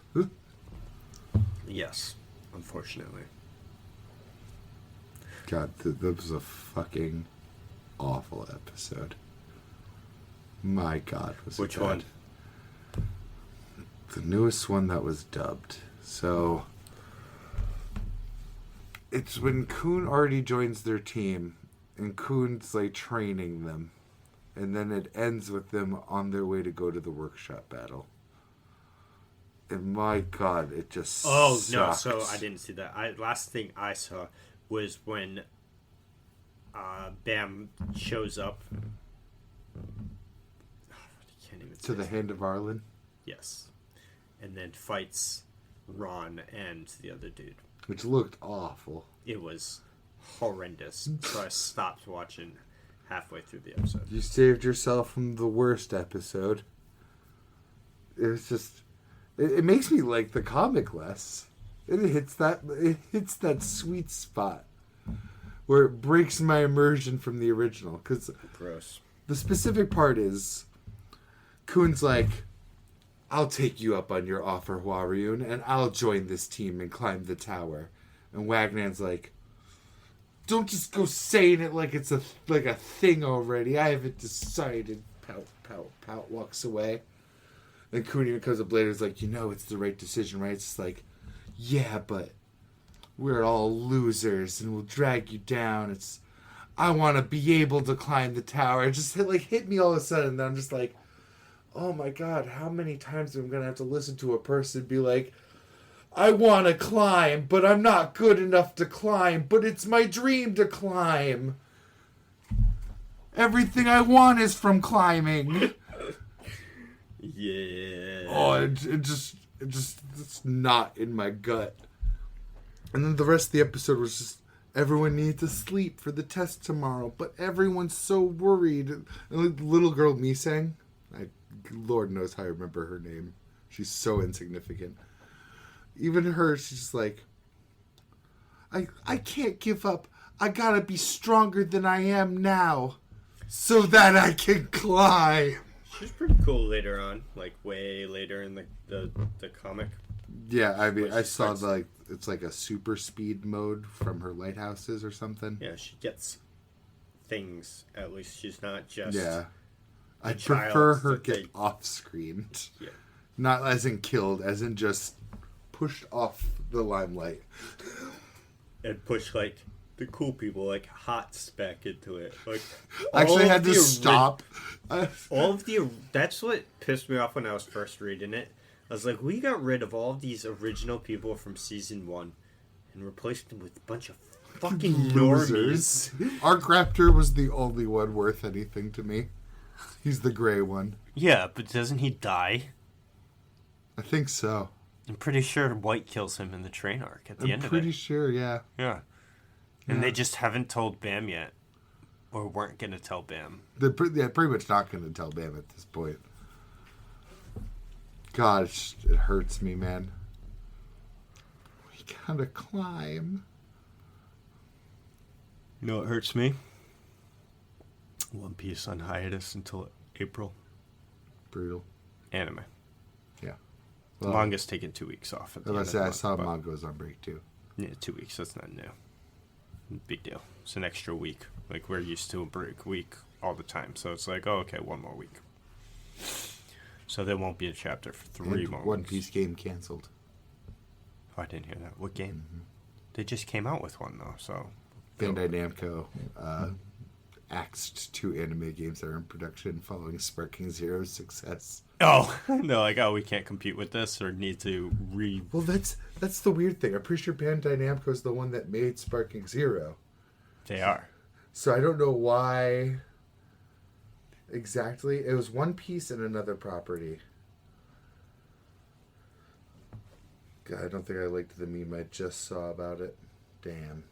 yes, unfortunately. God, that was a fucking awful episode. My God, was Which it bad. one? The newest one that was dubbed. So it's when Kun already joins their team, and Kun's like training them, and then it ends with them on their way to go to the workshop battle. And my God, it just sucks. No, so I didn't see that. Last thing I saw was when Bam shows up. I can't even To the Hand of Arlen. Yes. And then fights Ron and the other dude. Which looked awful. It was horrendous. So I stopped watching. halfway through the episode. You saved yourself from the worst episode. It was just... It makes me like the comic less. It hits that sweet spot where it breaks my immersion from the original. Because gross. The specific part is, Kun's like, I'll take you up on your offer, Huarun, and I'll join this team and climb the tower. And Wagnan's like, don't just go saying it like it's a thing already. I haven't decided. Pout, pout, pout, walks away. And Kun even comes up later, is like, it's the right decision, right? It's just like, yeah, but we're all losers and we'll drag you down. I want to be able to climb the tower. It just hit me all of a sudden. And I'm just like, oh my God, how many times am I going to have to listen to a person be like, I want to climb, but I'm not good enough to climb, but it's my dream to climb. Everything I want is from climbing. Yeah. Oh, it just it's not in my gut. And then the rest of the episode was just, everyone needs to sleep for the test tomorrow, but everyone's so worried. And the little girl Misang, Lord knows how I remember her name. She's so insignificant. Even her, she's just like, I can't give up. I gotta be stronger than I am now so that I can climb. She's pretty cool later on, like way later in the comic. Yeah, I mean, I saw it's like a super speed mode from her lighthouses or something. Yeah, she gets things. At least she's not just. Yeah, I prefer her get off screen. Yeah, not as in killed, as in just pushed off the limelight. And push like the cool people like hot spec into it. Like I actually had to stop. That's what pissed me off when I was first reading it. I was like, we got rid of all of these original people from season 1 and replaced them with a bunch of fucking losers. Arc Raptor was the only one worth anything to me. He's the gray one. Yeah, but doesn't he die? I think so. I'm pretty sure White kills him in the train arc at the end of it. I'm pretty sure, yeah. Yeah. And they just haven't told Bam yet. Or weren't going to tell Bam. They're pretty much not going to tell Bam at this point. God, it hurts me, man. We gotta climb. You know what hurts me? One Piece on hiatus until April. Brutal. Anime. Yeah. Well, the manga's taking 2 weeks off. I saw manga was on break too. Yeah, 2 weeks. That's not new. Big deal. It's an extra week. Like, we're used to a break week all the time. So it's like, oh, okay, 1 more week. So there won't be a chapter for 3 more One weeks. Piece game canceled. Oh, I didn't hear that. What game? Mm-hmm. They just came out with one, though, so... Bandai Namco axed 2 anime games that are in production following Sparking Zero's success. Oh, no, like, we can't compete with this or need to Well, that's the weird thing. I'm pretty sure Bandai Namco is the one that made Sparking Zero. They are. So I don't know why... Exactly. It was One Piece and another property. God, I don't think I liked the meme I just saw about it. Damn.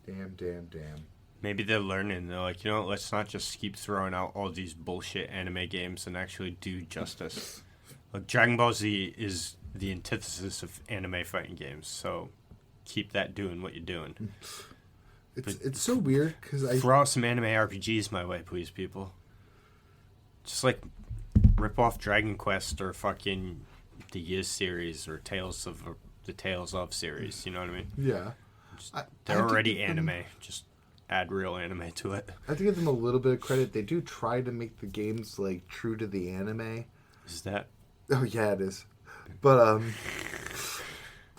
Damn. Maybe they're learning. They're like, let's not just keep throwing out all these bullshit anime games and actually do justice. Like, Dragon Ball Z is the antithesis of anime fighting games, so keep that doing what you're doing. It's so weird because throw out some anime RPGs my way, please, people. Just like rip off Dragon Quest or fucking the Years series or Tales of series. You know what I mean? Yeah. They're already anime. Just add real anime to it. I have to give them a little bit of credit. They do try to make the games like true to the anime. Is that? Oh yeah, it is. But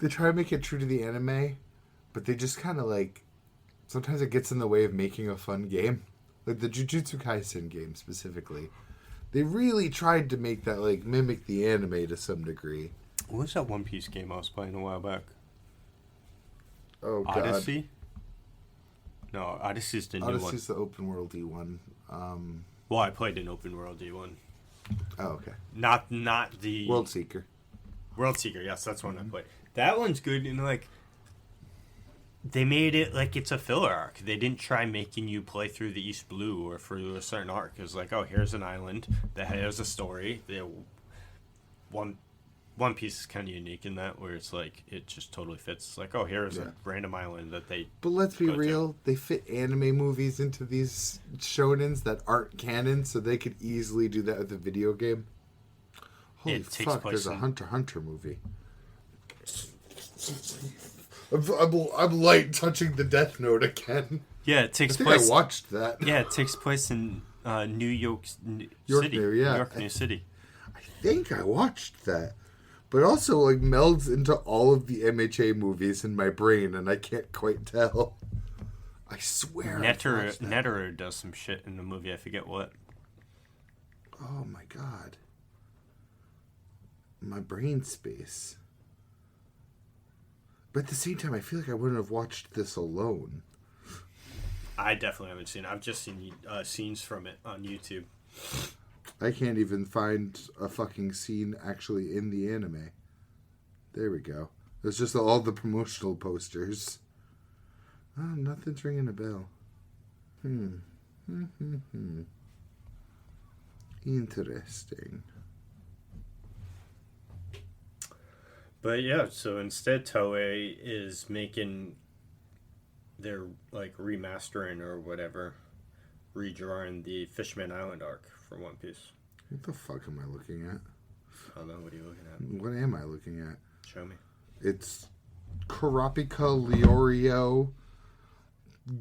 they try to make it true to the anime, but they just kind of like. Sometimes it gets in the way of making a fun game. Like the Jujutsu Kaisen game specifically. They really tried to make that like mimic the anime to some degree. What was that One Piece game I was playing a while back? Oh, God. Odyssey? No, Odyssey's the new one. Odyssey's the open world-y one. Well, I played an open world-y one. Oh, okay. Not the... World Seeker. World Seeker, yes, that's one I played. That one's good, and like... they made it like it's a filler arc. They didn't try making you play through the East Blue or through a certain arc. It was like, oh, here's an island that has a story. One Piece is kind of unique in that, where it's like it just totally fits. It's like, oh, here's a random island that they. But let's be real, they fit anime movies into these shonens that aren't canon, so they could easily do that with a video game. Holy fuck! There's a Hunter x Hunter movie. I'm light touching the Death Note again. Yeah, it takes I place. I watched that. Yeah, it takes place in New York City. New York, New City. I think I watched that. But it also like melds into all of the MHA movies in my brain, and I can't quite tell. I swear. Netterer does some shit in the movie. I forget what. Oh my god. My brain space. But at the same time, I feel like I wouldn't have watched this alone. I definitely haven't seen it. I've just seen scenes from it on YouTube. I can't even find a fucking scene actually in the anime. There we go. It's just all the promotional posters. Oh, nothing's ringing a bell. Interesting. But yeah, so instead Toei is making their like remastering or whatever, redrawing the Fishman Island arc for One Piece. What the fuck am I looking at? I don't know. What are you looking at? What am I looking at? Show me. It's Kurapika Leorio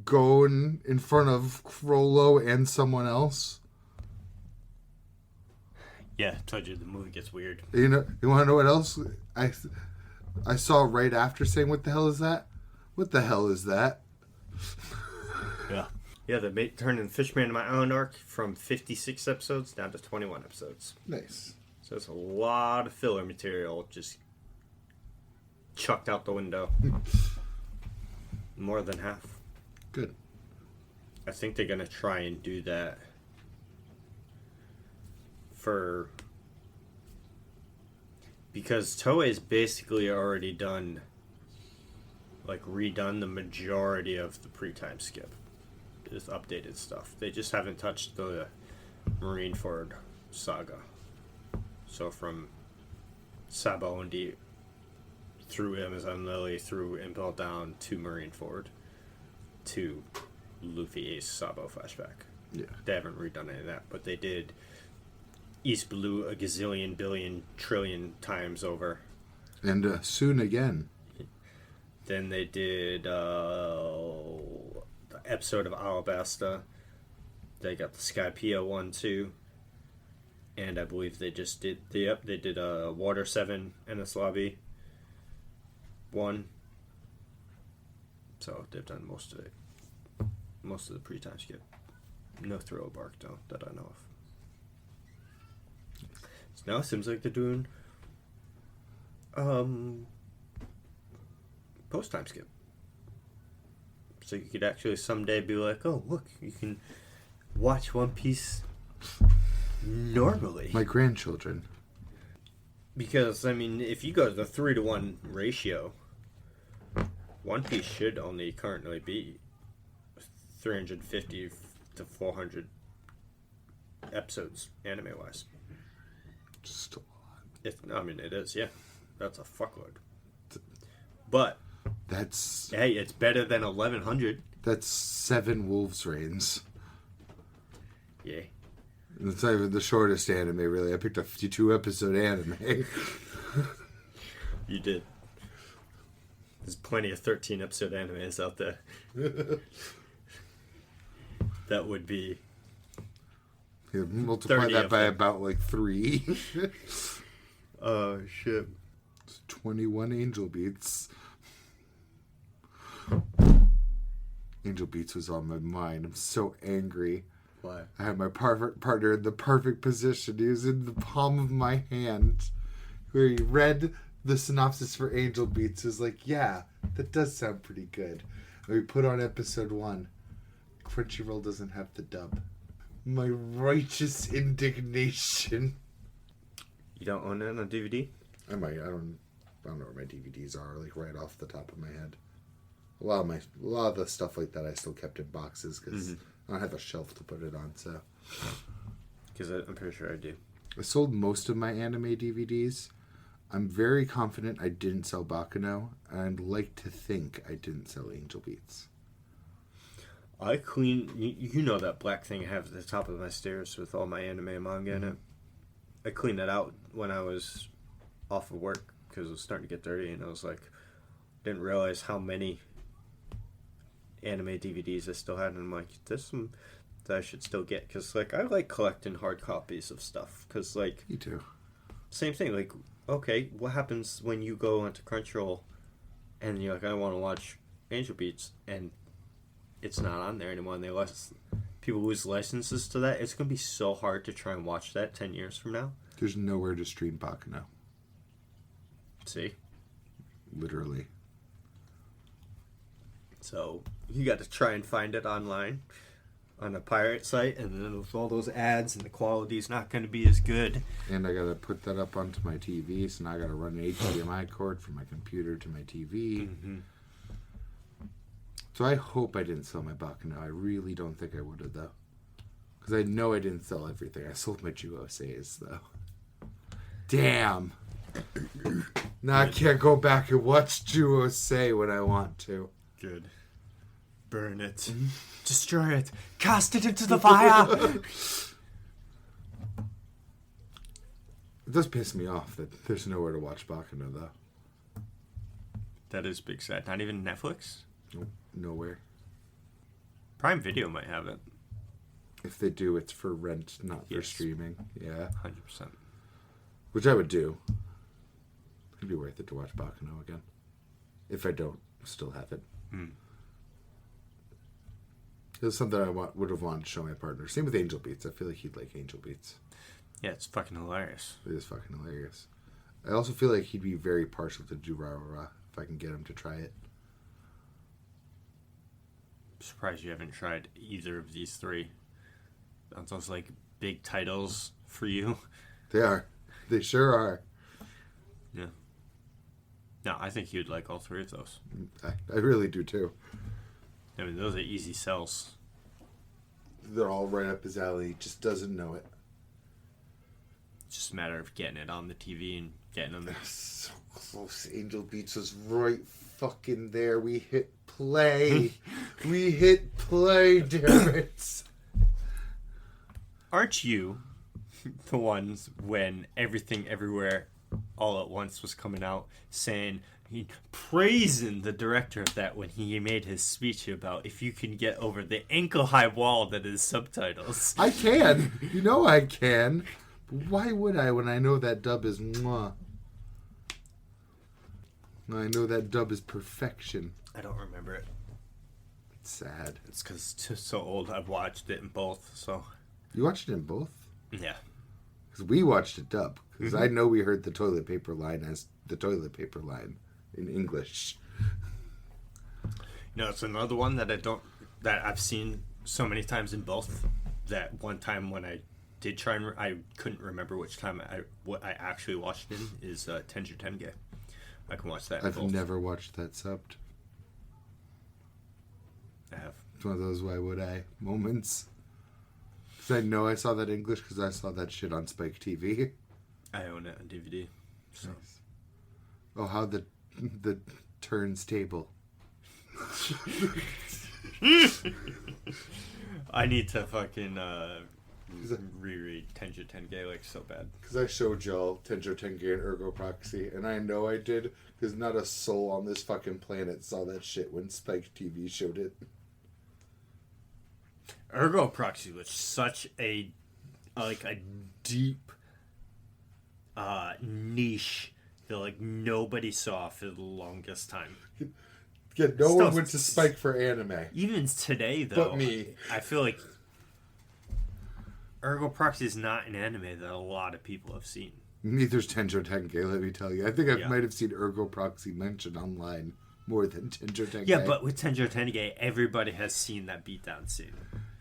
going in front of Frollo and someone else. Yeah, I told you the movie gets weird. You want to know what else I saw right after saying, what the hell is that? What the hell is that? Yeah. Yeah, they're turning Fishman in My Island arc from 56 episodes down to 21 episodes. Nice. So it's a lot of filler material just chucked out the window. More than half. Good. I think they're going to try and do that because Toei's basically already redone the majority of the pre-time skip. Just updated stuff. They just haven't touched the Marineford saga. So from Sabo and D through Amazon Lily through Impel Down to Marineford to Luffy Ace Sabo flashback. Yeah. They haven't redone any of that, but they did East Blue a gazillion, billion, trillion times over. And soon again. Then they did the episode of Alabasta. They got the Skypiea 1, 2. And I believe they just did they did Water 7 and its Lobby 1. So they've done most of it. Most of the pre-time skip. No Thrill Bark though, that I know of. So now it seems like they're doing post-time skip. So you could actually someday be like, oh, look, you can watch One Piece normally. My grandchildren. Because, I mean, if you go to the 3-to-1 ratio, One Piece should only currently be 350 to 400 episodes, anime-wise. Just a lot. I mean, it is, yeah. That's a fuckload. But that's hey, it's better than 1100. That's 7 Wolves Reigns. Yeah. It's not even the shortest anime, really. I picked a 52 episode anime. You did. There's plenty of 13 episode animes out there. That would be. Yeah, multiply that by about like 3. Oh shit. It's 21 Angel Beats. Angel Beats was on my mind. I'm so angry. Why? I had my partner in the perfect position. He was in the palm of my hand. Where he read the synopsis for Angel Beats. He was like, yeah, that does sound pretty good. And we put on episode 1. Crunchyroll doesn't have the dub. My righteous indignation. You don't own it on DVD? I might. I don't know where my DVDs are, like right off the top of my head. A lot of the stuff like that I still kept in boxes because I don't have a shelf to put it on. So, because I'm pretty sure I do. I sold most of my anime DVDs. I'm very confident I didn't sell Bakuno, and I'd like to think I didn't sell Angel Beats. I clean, you know that black thing I have at the top of my stairs with all my anime and manga in it. I cleaned that out when I was off of work because it was starting to get dirty, and I was like, didn't realize how many anime DVDs I still had, and I'm like, there's some that I should still get, because like I like collecting hard copies of stuff, because like, Me too. Same thing, like, okay, what happens when you go onto Crunchyroll and you're like, I want to watch Angel Beats, and it's not on there anymore, and people lose licenses to that. It's going to be so hard to try and watch that 10 years from now. There's nowhere to stream Bakuno. See? Literally. So, you got to try and find it online on a pirate site, and then with all those ads, and the quality's not going to be as good. And I got to put that up onto my TV, so now I got to run an HDMI cord from my computer to my TV. Mm-hmm. So I hope I didn't sell my Bakuno. I really don't think I would have, though. Because I know I didn't sell everything. I sold my Juoseis, though. Damn. Now I can't go back and watch Juosei when I want to. Good. Burn it. Destroy it. Cast it into the fire. It does piss me off that there's nowhere to watch Bakuno, though. That is big sad. Not even Netflix? Nope. Nowhere. Prime Video might have it. If they do, it's for rent, not for streaming. Yeah. 100%. Which I would do. It'd be worth it to watch Bakuno again. If I don't still have it. It was something I would have wanted to show my partner. Same with Angel Beats. I feel like he'd like Angel Beats. Yeah, it's fucking hilarious. It is fucking hilarious. I also feel like he'd be very partial to Durarara if I can get him to try it. I'm surprised you haven't tried either of these three. Aren't those like big titles for you? They are. They sure are. Yeah. No, I think you'd like all three of those. I really do too. I mean, those are easy sells. They're all right up his alley. He just doesn't know it. It's just a matter of getting it on the TV and getting them. So close. Angel Beats was right fucking there. We hit play. We hit play, damn it. Aren't you the ones when Everything Everywhere All at Once was coming out saying, praising the director of that when he made his speech about if you can get over the ankle-high wall that is subtitles? I can. You know I can. But why would I when I know that dub is mwah? I know that dub is perfection. I don't remember it. It's sad. It's because it's just so old. I've watched it in both, so... You watched it in both? Yeah. Because we watched it dub. Because I know we heard the toilet paper line as the toilet paper line in English. No, it's another one that I've seen so many times in both that one time when I did try and I couldn't remember which time what I actually watched it in is Tenju Tenge. I can watch that in I've both. never watched that subbed. I have. It's one of those why would I moments. Because I know I saw that English because I saw that shit on Spike TV. I own it on DVD. So. Nice. Oh, how the turns table. I need to fucking reread Tenju Tenge like so bad. Because I showed y'all Tenjo Tenge and Ergo Proxy, and I know I did because not a soul on this fucking planet saw that shit when Spike TV showed it. Ergo Proxy was such a deep niche that like nobody saw for the longest time. Yeah, no one went to Spike for anime. Even today, though, but me. I feel like Ergo Proxy is not an anime that a lot of people have seen. Neither's Tenjo Tenge, let me tell you. I think I might have seen Ergo Proxy mentioned online more than Tenjo Tenge. Yeah, but with Tenjo Tenge, everybody has seen that beatdown scene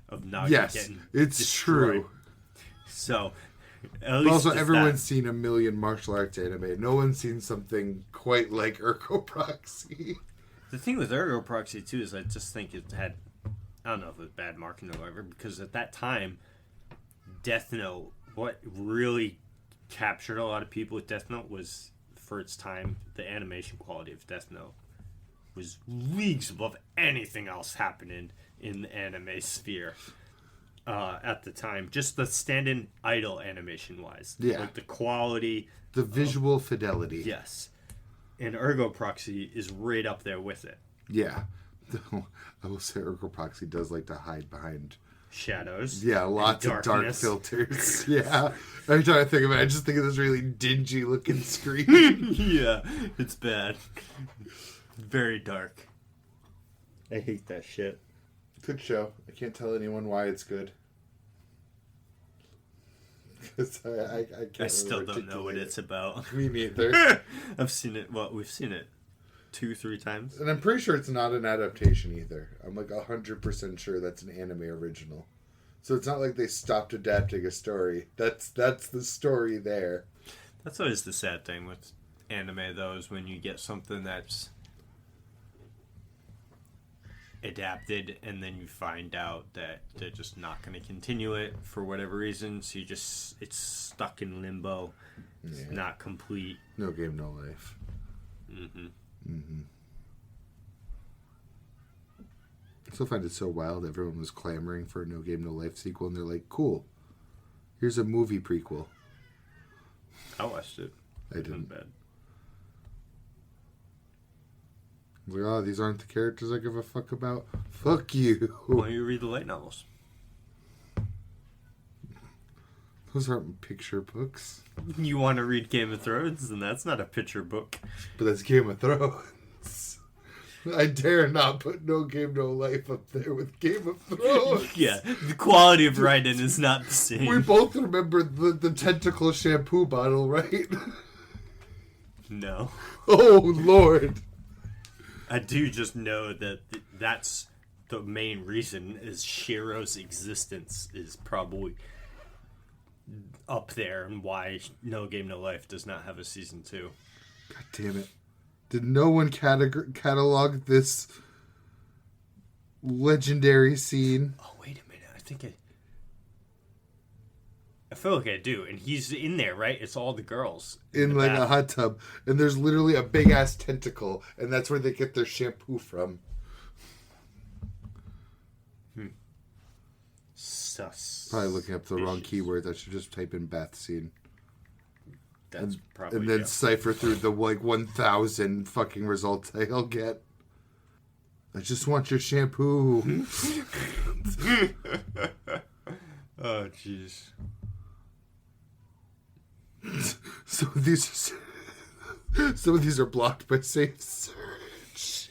of Naga getting it's destroyed. True. So, but also everyone's seen a million martial arts anime. No one's seen something quite like Ergo Proxy. The thing with Ergo Proxy, too, is I just think it had... I don't know if it was bad marketing or whatever, because at that time, Death Note, what really captured a lot of people with Death Note was, for its time, the animation quality of Death Note was leagues above anything else happening in the anime sphere at the time. Just the stand-in idol animation-wise. Yeah. Like the quality. The visual fidelity. Yes. And Ergo Proxy is right up there with it. Yeah. I will say Ergo Proxy does like to hide behind shadows. Yeah, lots of dark filters. Yeah. Every time I think of it, I just think of this really dingy looking screen. Yeah, it's bad. Very dark. I hate that shit. Good show. I can't tell anyone why it's good. Because I can't I still don't know what it's about. Me neither. I've seen it. Well, we've seen it 2-3 times. And I'm pretty sure it's not an adaptation either. I'm like 100% sure that's an anime original. So it's not like they stopped adapting a story. That's the story there. That's always the sad thing with anime, though, is when you get something that's adapted and then you find out that they're just not going to continue it for whatever reason. So it's stuck in limbo. It's not complete. No game, no life. Mm-hmm. Mm-hmm. I still find it so wild. Everyone was clamoring for a No Game, No Life sequel, and they're like, cool. Here's a movie prequel. I watched it. I didn't. Bad. Like, oh, these aren't the characters I give a fuck about. Fuck you. Why don't you read the light novels? Those aren't picture books. You want to read Game of Thrones, and that's not a picture book. But that's Game of Thrones. I dare not put No Game, No Life up there with Game of Thrones. Yeah, the quality of writing is not the same. We both remember the tentacle shampoo bottle, right? No. Oh, Lord. I do just know that that's the main reason is Shiro's existence is probably up there and why No Game No Life does not have a season 2. God damn it. Did no one catalog this legendary scene? Oh, wait a minute. I feel like I do. And he's in there, right? It's all the girls. In like a hot tub. And there's literally a big ass tentacle. And that's where they get their shampoo from. Sus. Probably looking up the wrong keywords. I should just type in bath scene. That's probably. And then cipher through the like 1,000 fucking results I'll get. I just want your shampoo. Oh, jeez. Some of these are blocked by safe search.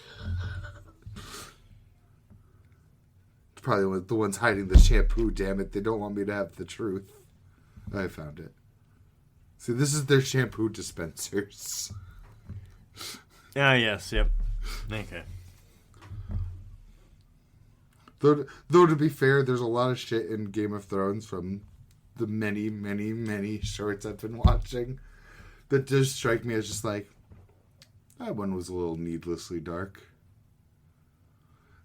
It's probably the ones hiding the shampoo, damn it. They don't want me to have the truth. I found it. See, this is their shampoo dispensers. Ah, yes, yep. Okay. Though to be fair, there's a lot of shit in Game of Thrones from the many, many, many shorts I've been watching that just strike me as just like, that one was a little needlessly dark.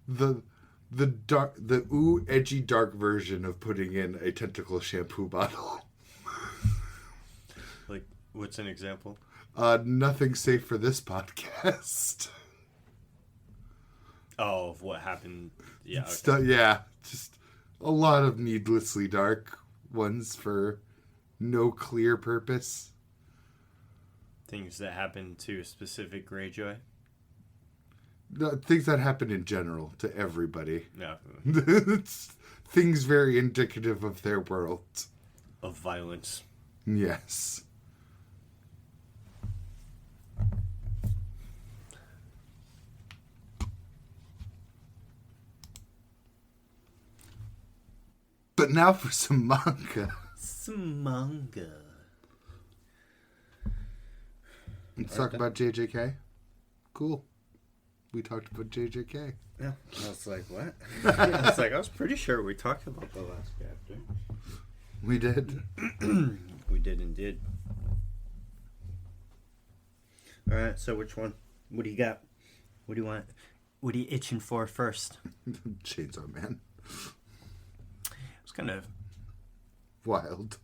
The edgy dark version of putting in a tentacle shampoo bottle. Like, what's an example? Nothing safe for this podcast. Oh, of what happened? Yeah. Okay. Just a lot of needlessly dark ones for no clear purpose. Things that happen to a specific Greyjoy? No, things that happen in general to everybody. No. It's things very indicative of their world. Of violence. Yes. But now for some manga. Let's talk about JJK. Cool. We talked about JJK. Yeah. I was like, what? I was pretty sure we talked about the last chapter. We did. We did indeed. Alright, so which one? What do you got? What do you want? What are you itching for first? Chainsaw Man. It's kind of wild.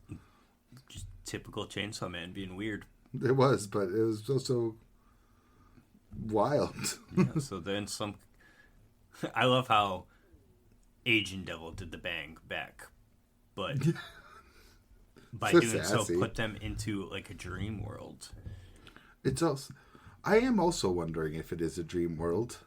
Just typical Chainsaw Man being weird. It was, but it was also wild. Yeah, so then some... I love how Agent Devil did the bang back, but by so doing sassy. so, put them into like a dream world. It's also... I am also wondering if it is a dream world,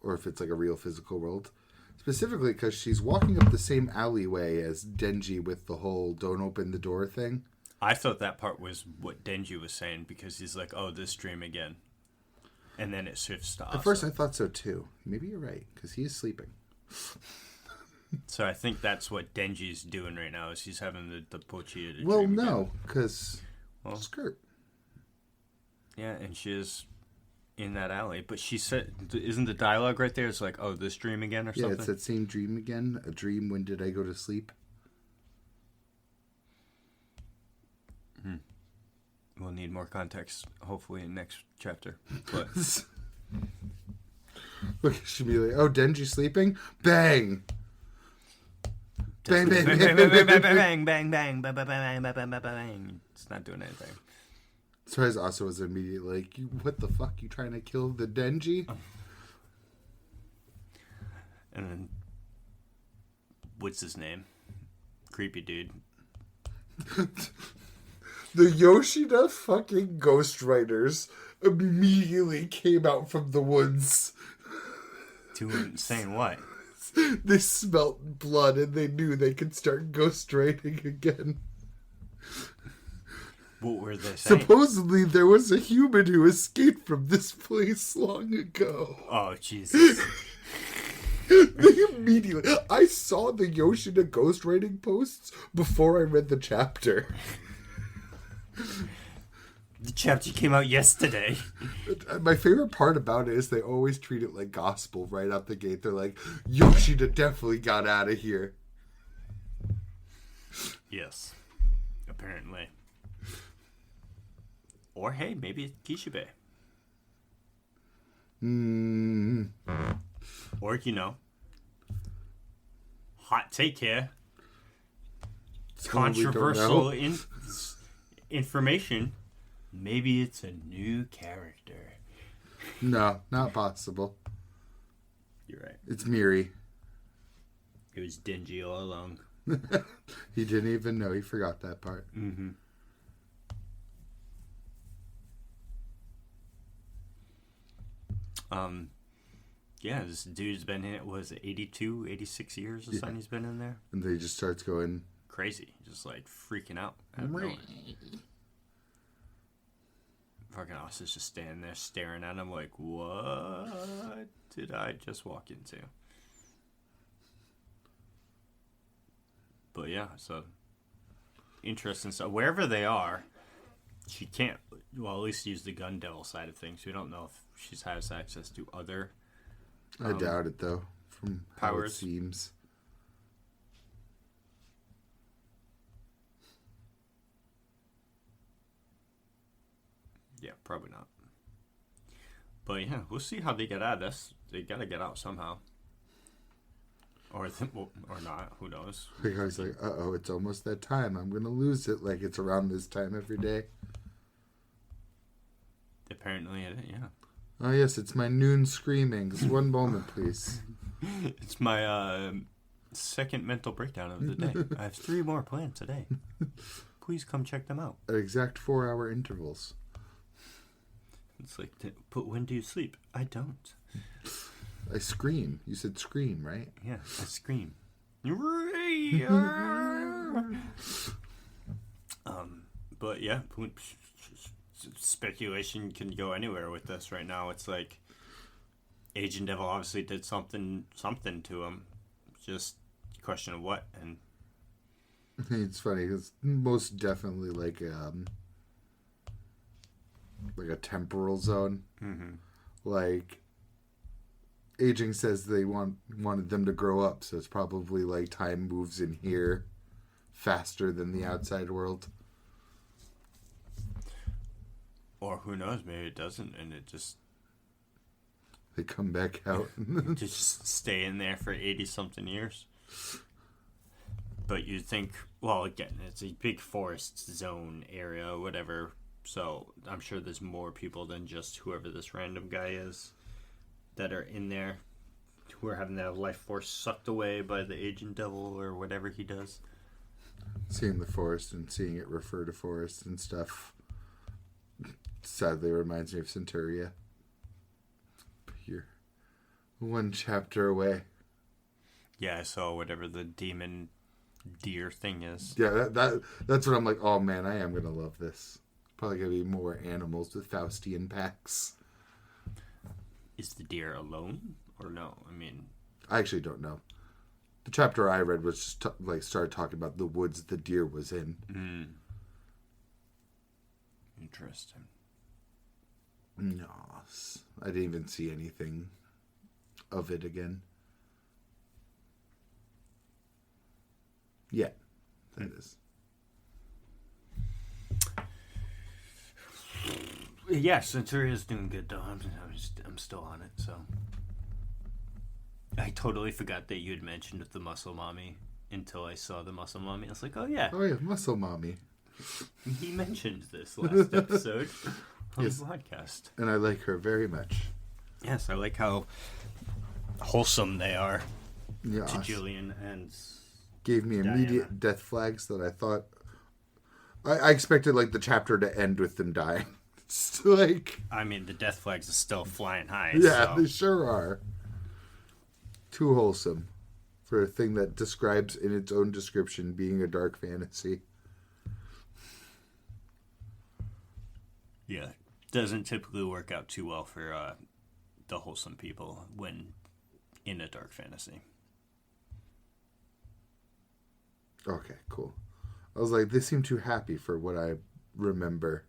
or if it's like a real physical world. Specifically because she's walking up the same alleyway as Denji with the whole "don't open the door" thing. I thought that part was what Denji was saying, because he's like, "Oh, this dream again," and then it shifts to Asa. At first, I thought so too. Maybe you're right, because he is sleeping. So I think that's what Denji's doing right now, is he's having the Pochita. Well, no, because skirt. Yeah, and she is in that alley, but she said, isn't the dialogue right there? It's like, "Oh, this dream again," or something. Yeah, it's that same dream again. A dream. When did I go to sleep? We'll need more context, hopefully, in next chapter. But look, she'd be like, "Oh, Denji sleeping? Bang! Bang! Bang! Bang! bang, bang, bang, bang, bang, bang, bang, bang, bang, bang, bang. It's not doing anything. Surprise also was immediately like, "What the fuck? You trying to kill the Denji?" And then, what's his name? Creepy dude. The Yoshida fucking ghostwriters immediately came out from the woods. Saying what? They smelt blood and they knew they could start ghostwriting again. What were they saying? Supposedly there was a human who escaped from this place long ago. Oh, Jesus. They immediately... I saw the Yoshida ghostwriting posts before I read the chapter. The chapter came out yesterday. My favorite part about it is they always treat it like gospel right out the gate. They're like, Yoshida definitely got out of here. Yes. Apparently. Or, hey, maybe it's Kishibe. Or, hot take here. Controversial information. Maybe it's a new character. No, not possible. You're right. It's Miri. It was Denji all along. He didn't even know. He forgot that part. Mm-hmm. Yeah, this dude's been in it, was it 82, 86 years or something he's been in there? And then he just starts going... Crazy. Just like freaking out. Fucking Asa's just standing there staring at him like, what did I just walk into? But yeah, so interesting stuff. Wherever they are, she can't, well, at least use the gun devil side of things. We don't know if she has access to other I doubt it, though, from how it seems. Yeah, probably not. But yeah, we'll see how they get out of this. They gotta get out somehow. Or not, who knows? The guy's like, uh-oh, it's almost that time. I'm gonna lose it, like it's around this time every day. Apparently, yeah. Oh, yes, it's my noon screaming. Just one moment, please. It's my second mental breakdown of the day. I have 3 more planned today. Please come check them out. At exact 4-hour intervals. It's like, but when do you sleep? I don't. I scream. You said scream, right? Yeah, I scream. But yeah, speculation can go anywhere with this right now. It's like Agent Devil obviously did something to him. Just a question of what. And it's funny because most definitely like a temporal zone. Mm-hmm. Like aging says they wanted them to grow up, so it's probably like time moves in here faster than the outside world. Or who knows, maybe it doesn't, and it just... They come back out. Just stay in there for 80-something years. But you'd think, well, again, it's a big forest zone area or whatever, so I'm sure there's more people than just whoever this random guy is that are in there who are having their life force sucked away by the agent devil or whatever he does. Seeing the forest and seeing it refer to forest and stuff sadly reminds me of Centuria. You're one chapter away. Yeah, I saw whatever the demon deer thing is. Yeah, that's what I'm like, oh man, I am going to love this. Probably going to be more animals with Faustian packs. Is the deer alone or no? I mean, I actually don't know. The chapter I read was just started talking about the woods the deer was in. Interesting. No, I didn't even see anything of it again. Yet, that is. Yeah, Centuria's doing good though. I'm still on it, so. I totally forgot that you had mentioned the muscle mommy until I saw the muscle mommy. I was like, oh yeah. Oh yeah, muscle mommy. He mentioned this last episode on the podcast. And I like her very much. Yes, I like how wholesome they are yes. to Julian and gave me Diana. Immediate death flags that I thought I expected like the chapter to end with them dying. It's like, I mean, the death flags are still flying high. Yeah, so. they sure are. Too wholesome for a thing that describes in its own description being a dark fantasy. Yeah, doesn't typically work out too well for the wholesome people when in a dark fantasy. Okay, cool. I was like, they seem too happy for what I remember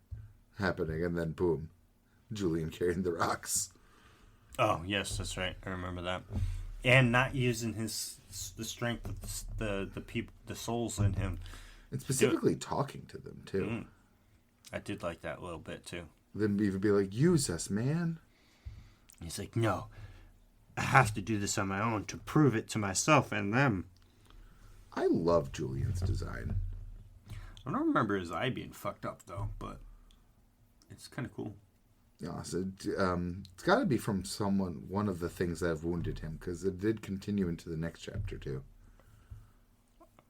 happening, and then boom, Julian carrying the rocks. Oh yes, that's right. I remember that. And not using the strength of the people, the souls in him, and specifically talking to them too. I did like that a little bit too. Then even be like, "Use us, man." He's like, "No, I have to do this on my own to prove it to myself and them." I love Julian's design. I don't remember his eye being fucked up though, but it's kind of cool. Yeah, so it's got to be from one of the things that have wounded him, because it did continue into the next chapter too.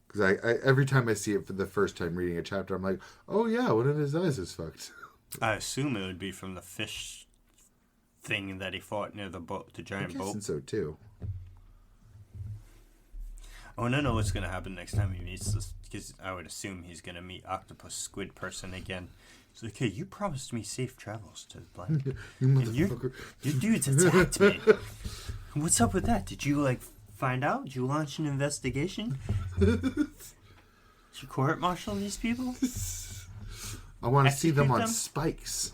Because I every time I see it for the first time reading a chapter, I'm like, oh yeah, one of his eyes is fucked. I assume it would be from the fish thing that he fought near the boat, the giant boat. I guess so too. I want to know what's going to happen next time he meets this, because I would assume he's going to meet Octopus Squid Person again. He's like, hey, you promised me safe travels to blank. You motherfucker. Your dudes attacked me. What's up with that? Did you, find out? Did you launch an investigation? Did you court-martial these people? I want to see them on spikes.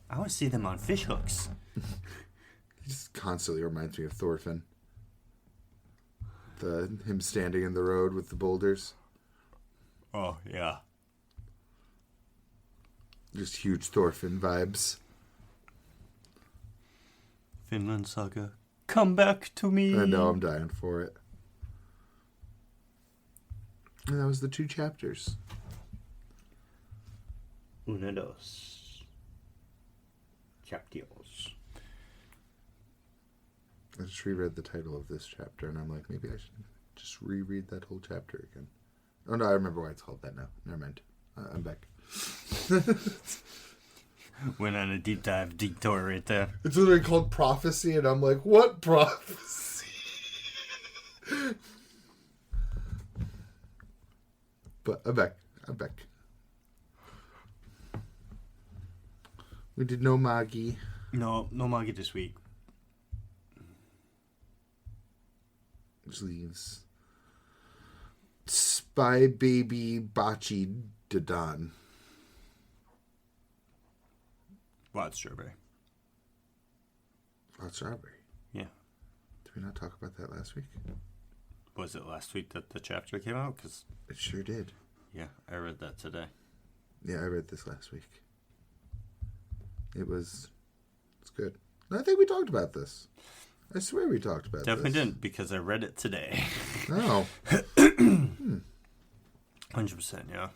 I want to see them on fish hooks. He just constantly reminds me of Thorfinn. Him standing in the road with the boulders. Oh, yeah. Just huge Thorfinn vibes. Finland Saga, come back to me. I know, I'm dying for it. And that was the 2 chapters. Una dos. Chapters. I just reread the title of this chapter, and I'm like, maybe I should just reread that whole chapter again. Oh, no, I remember why it's called that now. Never mind. I'm back. Went on a deep dive detour right there. It's literally called Prophecy, and I'm like, what prophecy? But I'm back. We did no Magi. No Magi this week. Which leaves Spy Baby Bachi Dadan. Wild Strawberry. Wild Strawberry? Yeah. Did we not talk about that last week? Was it last week that the chapter came out? Cause, it sure did. Yeah, I read that today. Yeah, I read this last week. It's good. I think we talked about this. I swear we talked about Definitely this. didn't, because I read it today. Oh. 100%, yeah.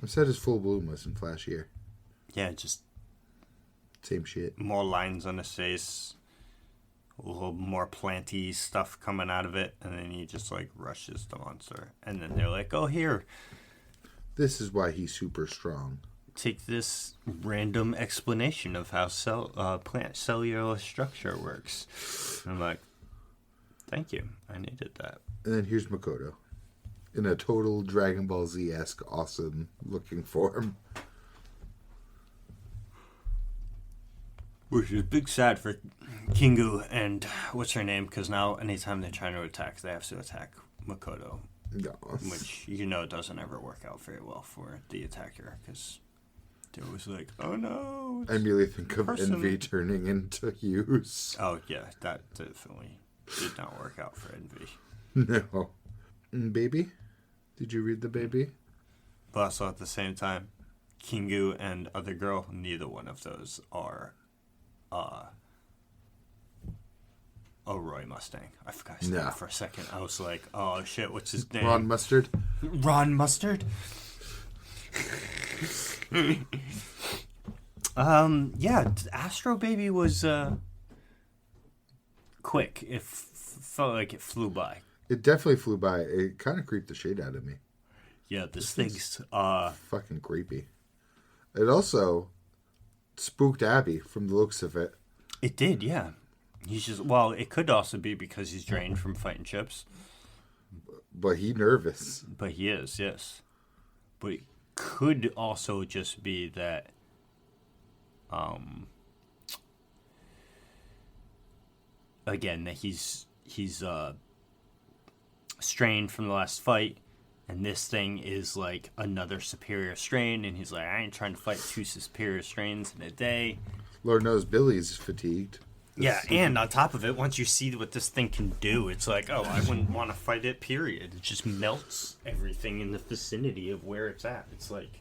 I said his full bloom was in flashier. Yeah, just... Same shit. More lines on his face. A little more planty stuff coming out of it. And then he just, like, rushes the monster. And then they're like, oh, here. This is why he's super strong. Take this random explanation of how plant cellular structure works. And I'm like, thank you. I needed that. And then here's Makoto. In a total Dragon Ball Z-esque awesome looking form. Which is big sad for Kingu and what's her name, because now anytime they're trying to attack, they have to attack Makoto. No. Which, doesn't ever work out very well for the attacker, because they're always like, oh no. I immediately think of Envy turning into Hughes. Oh yeah, that definitely did not work out for Envy. No. Baby? Did you read the baby? But also at the same time, Kingu and other girl, neither one of those are Roy Mustang. I forgot his name for a second. I was like, oh shit, what's his name? Ron Mustard? Ron Mustard? Yeah, Astrobaby was quick. It felt like it flew by. It definitely flew by. It kind of creeped the shit out of me. Yeah, this thing's fucking creepy. It also spooked Abby from the looks of it. It did, yeah. He's just, well, it could also be because he's drained from fighting chips. But he nervous. But he is, yes. But it could also just be that again, that he's strained from the last fight, and this thing is like another superior strain, and he's like, I ain't trying to fight two superior strains in a day. Lord knows Billy's fatigued. Yeah, and on top of it, once you see what this thing can do, it's like, oh, I wouldn't want to fight it, period. It just melts everything in the vicinity of where it's at. It's like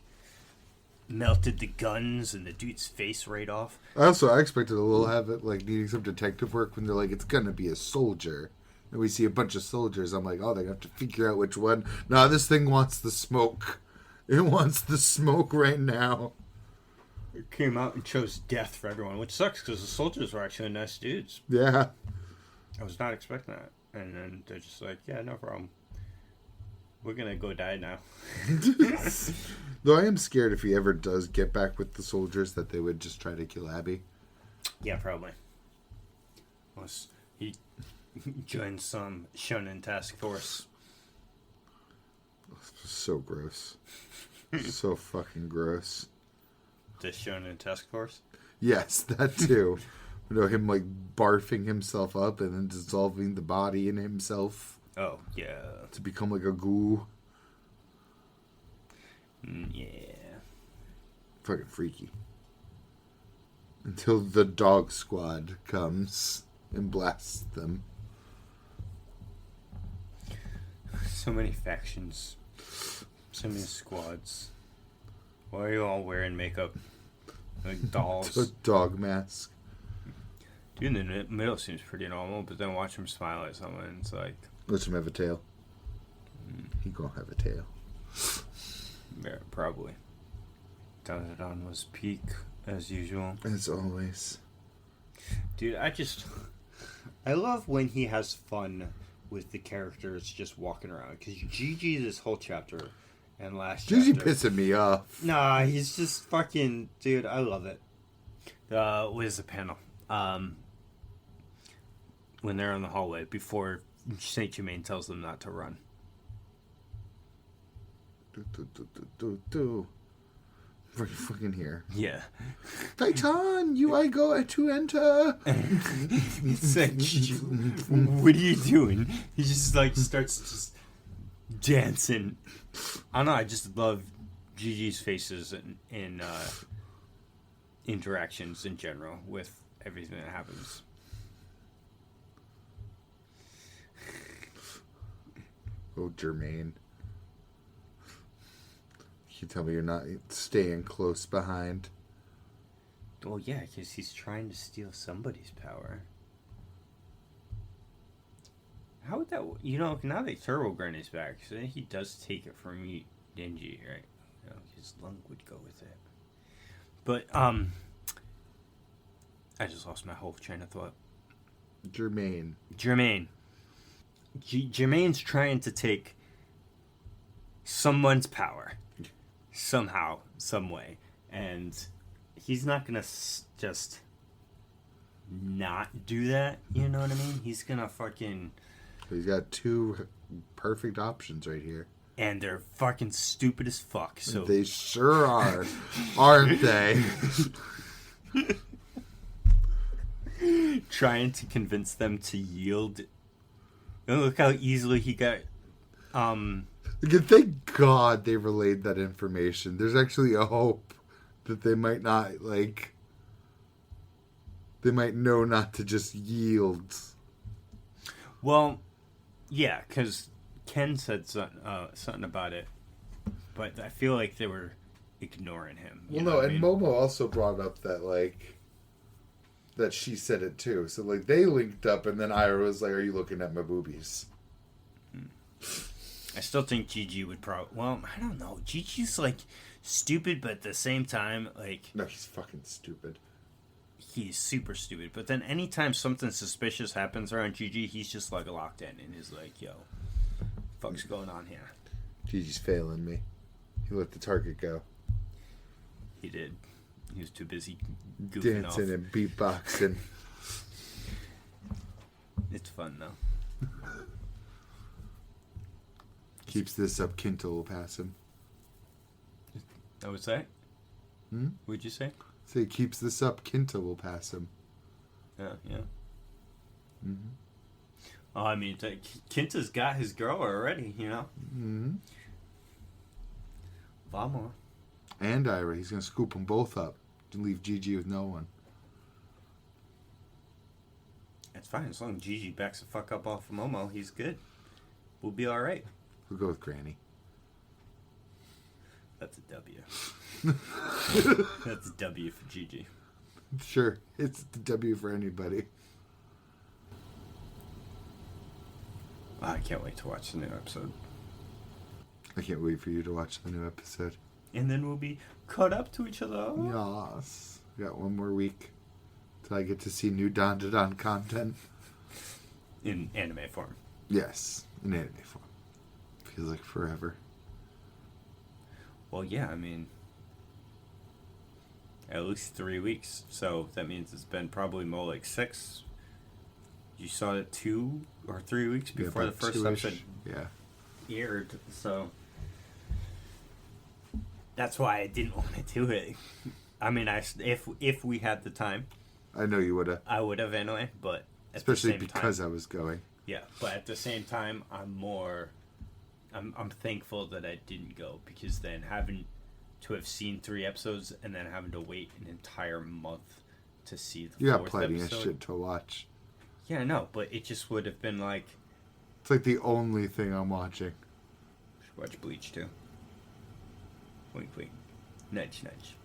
melted the guns and the dude's face right off. I expected a little have it like needing some detective work when they're like, it's gonna be a soldier. And we see a bunch of soldiers. I'm like, oh, they have to figure out which one. No, this thing wants the smoke. It wants the smoke right now. It came out and chose death for everyone, which sucks because the soldiers were actually nice dudes. Yeah. I was not expecting that. And then they're just like, yeah, no problem. We're going to go die now. Though I am scared if he ever does get back with the soldiers that they would just try to kill Abby. Yeah, probably. Unless he joins some shonen task force. So gross. So fucking gross. The shonen task force? Yes, that too. Him like barfing himself up and then dissolving the body in himself. Oh, yeah. To become like a goo. Yeah. Fucking freaky. Until the dog squad comes and blasts them. So many factions. So many squads. Why are you all wearing makeup? Like dolls. A dog mask. Dude in the middle seems pretty normal, but then watch him smile at someone, it's like... Let him have a tail. He gonna have a tail. Yeah, probably. Dandadan was peak, as usual. As always. Dude, I love when he has fun with the characters just walking around. Because Gigi, this whole chapter, and last Gigi chapter... pissing me off. Nah, he's just fucking... Dude, I love it. Where's the panel? When they're in the hallway, before Saint Germain tells them not to run. Right fucking here. Yeah. Titan, I go to enter. It's like, what are you doing? He just like starts just dancing. I don't know, I just love Gigi's faces in interactions in general with everything that happens. Oh, Germain. You tell me you're not staying close behind. Well, yeah, because he's trying to steal somebody's power. How would that... now that Turbo Granny's back, so he does take it from Denji, right? His lung would go with it. But, I just lost my whole train of thought. Jermaine. Jermaine's trying to take someone's power. Somehow, some way. And he's not going to just not do that, you know what I mean? He's going to fucking... He's got two perfect options right here. And they're fucking stupid as fuck. So they sure are, aren't they? Trying to convince them to yield. Look how easily he got. Thank God they relayed that information. There's actually a hope that they might not They might know not to just yield. Well, yeah, because Ken said something about it, but I feel like they were ignoring him. Well, no, and Momo also brought up that, that she said it too. So, they linked up, and then Ira was like, are you looking at my boobies? I still think Gigi would probably... Well, I don't know. Gigi's, stupid, but at the same time, No, he's fucking stupid. He's super stupid. But then anytime something suspicious happens around Gigi, he's just, locked in. And he's like, yo, fuck's going on here? Gigi's failing me. He let the target go. He did. He was too busy goofing dancing off. And beatboxing. It's fun, though. Keeps this up, Kinto will pass him. That was that? What'd you say? Say, keeps this up, Kinto will pass him. Yeah. Oh, I mean, Kinta's got his girl already, Vamos. And Ira, he's going to scoop them both up to leave Gigi with no one. That's fine. As long as Gigi backs the fuck up off of Momo, he's good. We'll be alright. We'll go with Granny. That's a W. That's a W for Gigi. Sure. It's the W for anybody. I can't wait to watch the new episode. I can't wait for you to watch the new episode. And then we'll be caught up to each other. Yes. We got one more week till I get to see new Dandadan content. In anime form. Yes, in anime form. Feels like forever. Well, yeah, I mean, at least 3 weeks. So that means it's been probably more like 6. You saw it 2 or 3 weeks before the first episode aired. So that's why I didn't want to do it. I mean, if we had the time, I know you would have. I would have anyway. But especially because I was going. Yeah, but at the same time, I'm thankful that I didn't go, because then having to have seen 3 episodes and then having to wait an entire month to see the 4th episode. You got plenty of shit to watch. Yeah, I know, but it just would have been like... It's like the only thing I'm watching. Should watch Bleach too. Wink, wink. Nudge, nudge.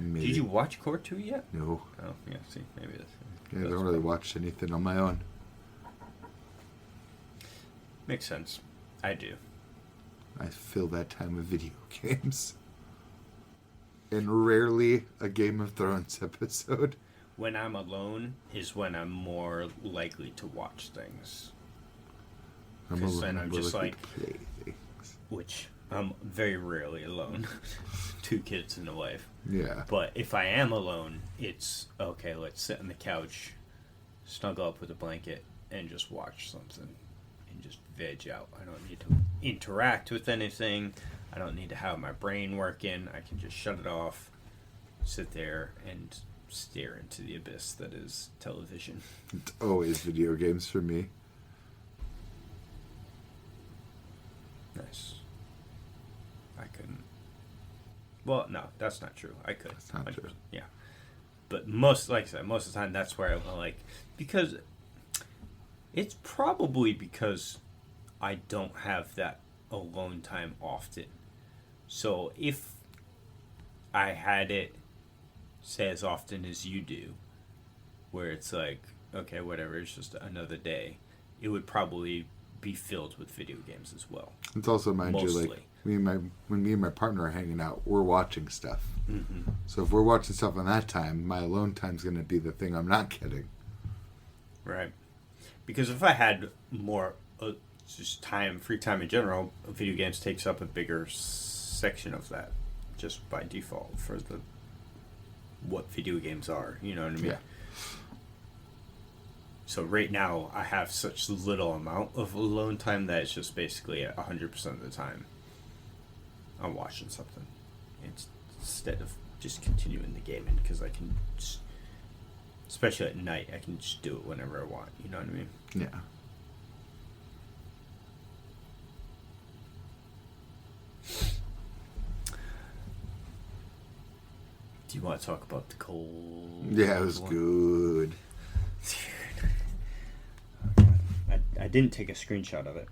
Maybe. Did you watch Core 2 yet? No. Oh, yeah, see, maybe that's... Yeah, I don't really watch anything on my own. Makes sense. I do. I fill that time with video games. And rarely a Game of Thrones episode. When I'm alone is when I'm more likely to watch things. Because then I'm just like... play things. Which, I'm very rarely alone. 2 kids and a wife. Yeah. But if I am alone, it's, okay, let's sit on the couch, snuggle up with a blanket, and just watch something. And just veg out. I don't need to interact with anything. I don't need to have my brain working. I can just shut it off, sit there, and stare into the abyss that is television. It's always video games for me. Nice. I couldn't. Well, no, that's not true. I could. That's not true. Yeah. But most of the time, that's where I like, because it's probably because I don't have that alone time often. So if I had it say, as often as you do, where it's like, okay, whatever, it's just another day, it would probably be filled with video games as well. It's also, mind Mostly. you, like, when me and my partner are hanging out, we're watching stuff. Mm-hmm. So if we're watching stuff on that time, my alone time's going to be the thing I'm not getting. Right. Because if I had more just free time in general, video games takes up a bigger section of that, just by default, for what video games are. You know what I mean? Yeah. So right now, I have such little amount of alone time that it's just basically 100% of the time I'm watching something. Instead of just continuing the gaming, because I can just, especially at night, I can just do it whenever I want. You know what I mean? Yeah. Do you want to talk about the cold? Yeah, it was good. I didn't take a screenshot of it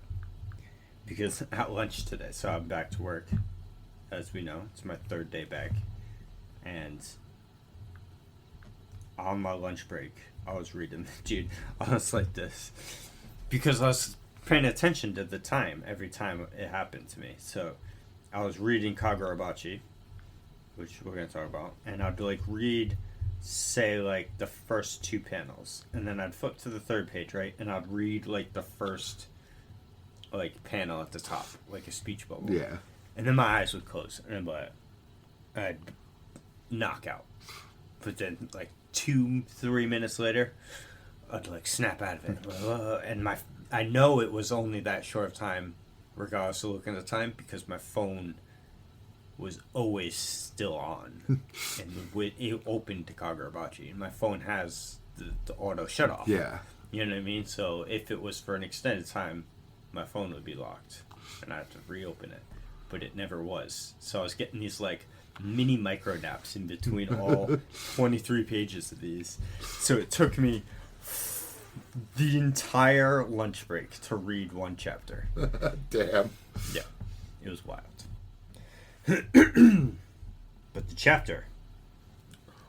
because at lunch today, so I'm back to work. As we know, it's my third day back, and on my lunch break, I was reading. Dude, I was like this because I was paying attention to the time every time it happened to me. So I was reading Kagurabachi, which we're gonna talk about, and I'd like read, say, like the first 2 panels, and then I'd flip to the third page, right, and I'd read like the first like panel at the top, like a speech bubble. Yeah. And then my eyes would close, and I'd knock out. But then, like 2-3 minutes later, I'd like snap out of it, and I know it was only that short of time, regardless of looking at the time, because my phone was always still on, and it opened to Kagurabachi, and my phone has the auto shut off. Yeah. You know what I mean? So if it was for an extended time, my phone would be locked, and I have to reopen it. But it never was. So I was getting these like mini micro naps in between all 23 pages of these. So it took me the entire lunch break to read 1 chapter. Damn. Yeah, it was wild. But the chapter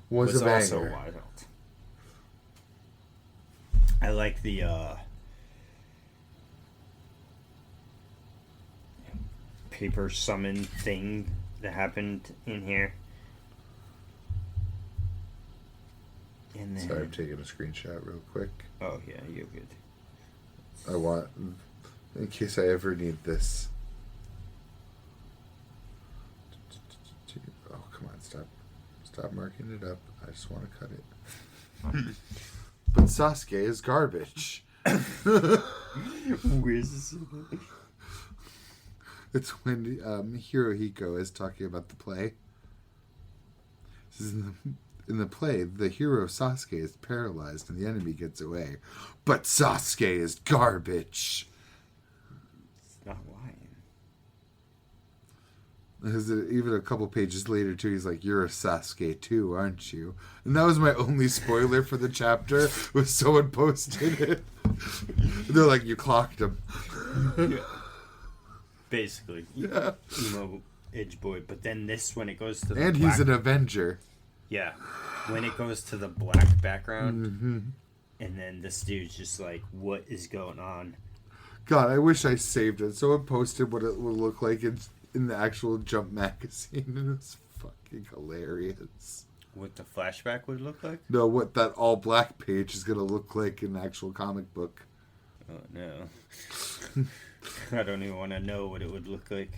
was also wild. I like the paper summon thing that happened in here. And then, Sorry, I'm taking a screenshot real quick. oh yeah, you're good. I want, in case I ever need this. Oh, come on, stop marking it up. I just want to cut it. But Sasuke is garbage. Where's this? It's when Hirohiko is talking about the play. This is in the play, the hero Sasuke is paralyzed and the enemy gets away. But Sasuke is garbage. It's not lying. Even a couple pages later, too, he's like, "You're a Sasuke, too, aren't you?" And that was my only spoiler for the chapter, was someone posted it. They're like, "You clocked him." Yeah. Basically. Yeah. Emo edge boy. But then this, when it goes to the And black, he's an Avenger. yeah. When it goes to the black background, Mm-hmm. and then this dude's just like, what is going on? God, I wish I saved it. Someone posted what it would look like in the actual Jump magazine, and it's fucking hilarious. What the flashback would look like? No, what that all black page is going to look like in the actual comic book. Oh, no. I don't even want to know what it would look like.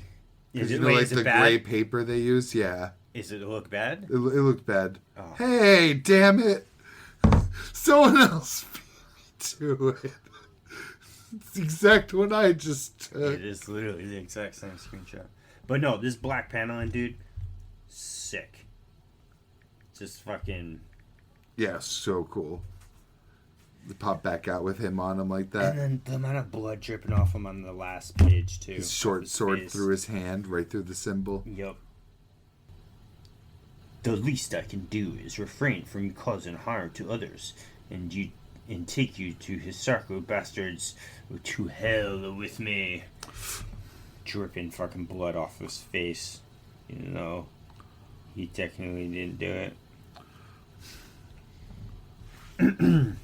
Is Is it it, wait, like is the it bad? gray paper they use? Yeah. Is it look bad? It looked bad. Oh. Hey, damn it. Someone else beat me to it. It's the exact one I just took. It is literally the exact same screenshot. But no, this black paneling, dude, sick. Just fucking... Yeah, so cool. They pop back out with him on him like that. And then the amount of blood dripping off him on the last page, too. His short His sword face. through his hand, right through the symbol. Yup. The least I can do is refrain from causing harm to others, and take you to Hisaku bastards to hell with me. Dripping fucking blood off his face. You know, he technically didn't do it. Is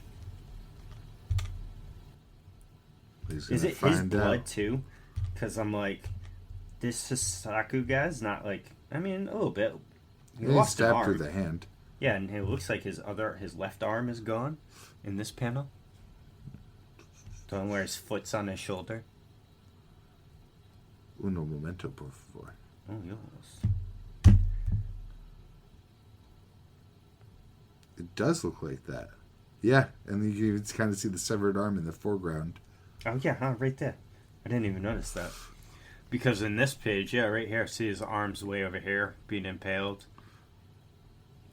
it his blood too? Because I'm like, this Hisaku guy's not like. I mean, a little bit. He lost an arm through the hand. Yeah, and it looks like his left arm is gone in this panel. The one where his foot's on his shoulder. Uno momento, por favor. Oh, yes. It does look like that. Yeah, and then you can kind of see the severed arm in the foreground. Oh, yeah, right there. I didn't even notice that. Because in this page, yeah, right here, see his arms way over here being impaled.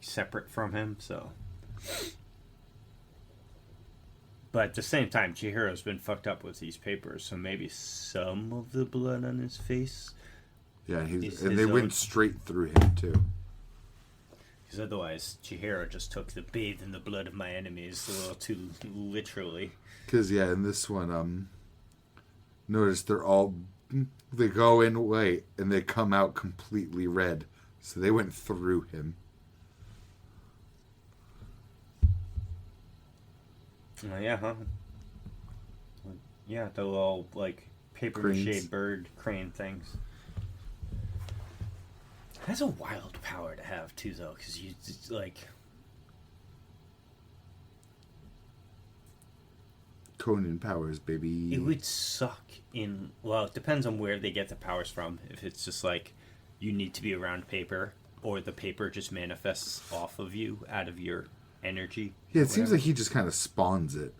Separate from him, so. But at the same time, Chihiro's been fucked up with these papers, so maybe some of the blood on his face. Yeah, they went straight through him, too. Because otherwise, Chihiro just took the bathe in the blood of my enemies a little too literally. Because, yeah, in this one, notice they go in white and they come out completely red. So they went through him. Yeah, huh? Yeah, the little, like, paper-mache bird crane things. That's a wild power to have, too, though, because you, like... Conan powers, baby. It would suck in... Well, it depends on where they get the powers from. If it's just, like, you need to be around paper, or the paper just manifests off of you, out of your energy. Yeah, it seems like he just kind of spawns it.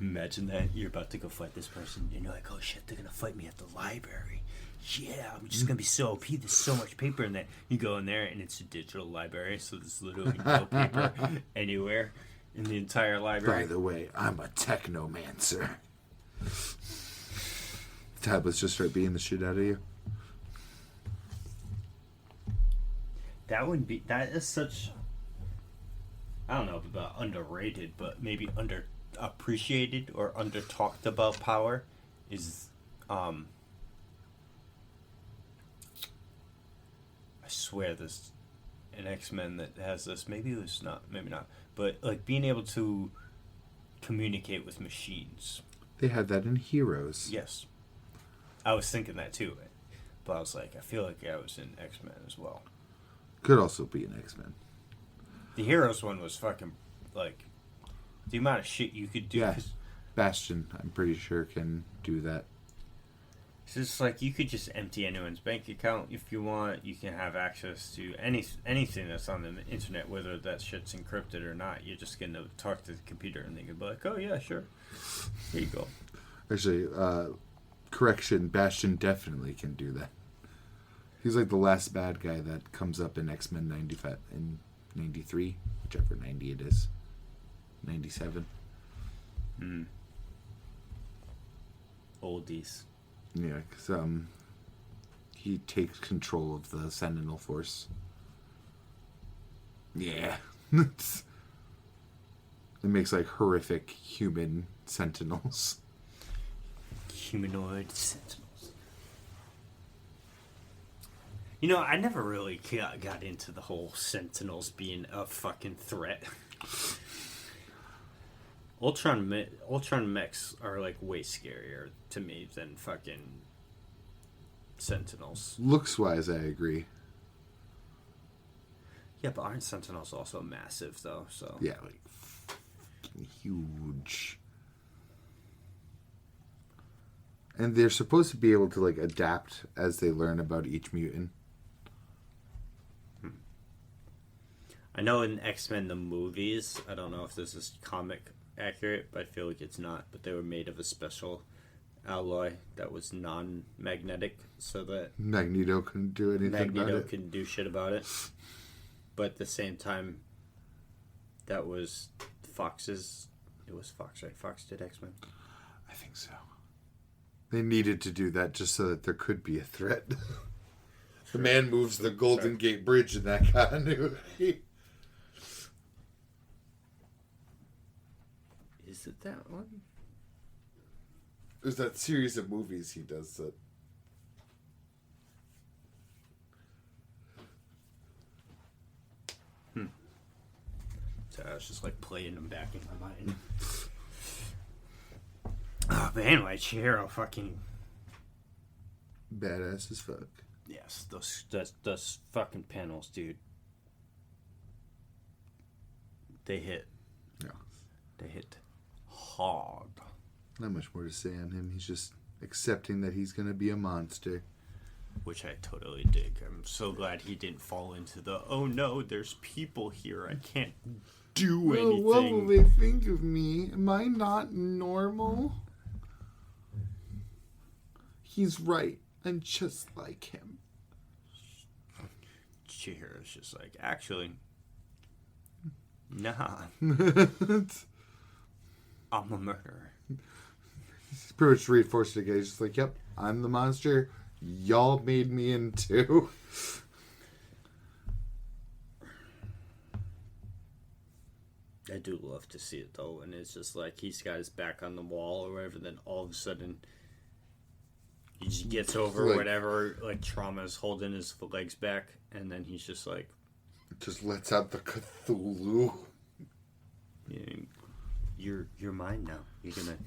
Imagine that. You're about to go fight this person, and you're like, oh shit, they're gonna fight me at the library. Yeah, I'm just gonna be so OP. There's so much paper in there. You go in there, and it's a digital library, so there's literally no paper anywhere in the entire library. By the way, I'm a technomancer. Tablets just start beating the shit out of you. That is such, I don't know about underrated, but maybe underappreciated or under talked about power is, I swear there's an X-Men that has this, maybe not, but like being able to communicate with machines. They had that in Heroes. Yes. I was thinking that too, but I was like, I feel like I was in X-Men as well. Could also be an X-Men. The Heroes one was fucking, like, the amount of shit you could do. Yeah, Bastion, I'm pretty sure, can do that. It's just like, you could just empty anyone's bank account if you want. You can have access to anything that's on the internet, whether that shit's encrypted or not. You're just going to talk to the computer and they can be like, oh, yeah, sure. Here you go. Actually, correction, Bastion definitely can do that. He's like the last bad guy that comes up in X-Men 95 and 93, whichever 90 it is. 97. Oldies. Yeah, because he takes control of the Sentinel Force. Yeah. It makes like horrific human sentinels. Humanoid sentinels. You know, I never really got into the whole Sentinels being a fucking threat. Ultron mechs are like way scarier to me than fucking Sentinels. Looks wise, I agree. Yeah, but aren't Sentinels also massive though? So yeah, like fucking huge. And they're supposed to be able to like adapt as they learn about each mutant. I know in X-Men the movies, I don't know if this is comic accurate, but I feel like it's not, but they were made of a special alloy that was non-magnetic, so that Magneto couldn't do anything about it. Magneto couldn't do shit about it. But at the same time, that was Fox's... It was Fox, right? Fox did X-Men? I think so. They needed to do that just so that there could be a threat. The man moves the Golden Gate Bridge in that continuity. Is it that one? There's that series of movies he does that. was just like playing them back in my mind. But anyway, Chihiro fucking badass as fuck. Yes, those fucking panels, dude. They hit. Yeah. They hit hard. Not much more to say on him. He's just accepting that he's gonna be a monster. Which I totally dig. I'm so glad he didn't fall into the, oh no, there's people here, I can't do anything. What will they think of me? Am I not normal? He's right. I'm just like him. Chihiro's just like, actually, nah. I'm a murderer. He's pretty much reinforced it again. He's just like, yep, I'm the monster y'all made me into. I do love to see it though, and it's just like he's got his back on the wall or whatever, then all of a sudden he just gets over like, whatever like trauma is holding his legs back, and then he's just like just lets out the Cthulhu. Yeah, you're mine now. You're gonna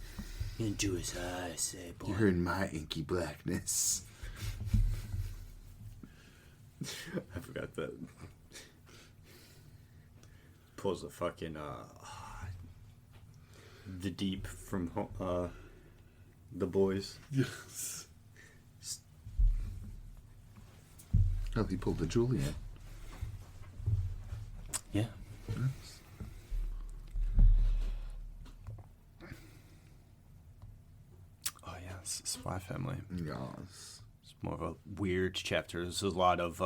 do as I say, boy. You're in my inky blackness. I forgot that. Pulls a fucking the Deep from The Boys. Yes. Oh, he pulled the Juliet. Yeah. Yes. Oh yeah, it's Spy Family. Yes. It's more of a weird chapter. There's a lot of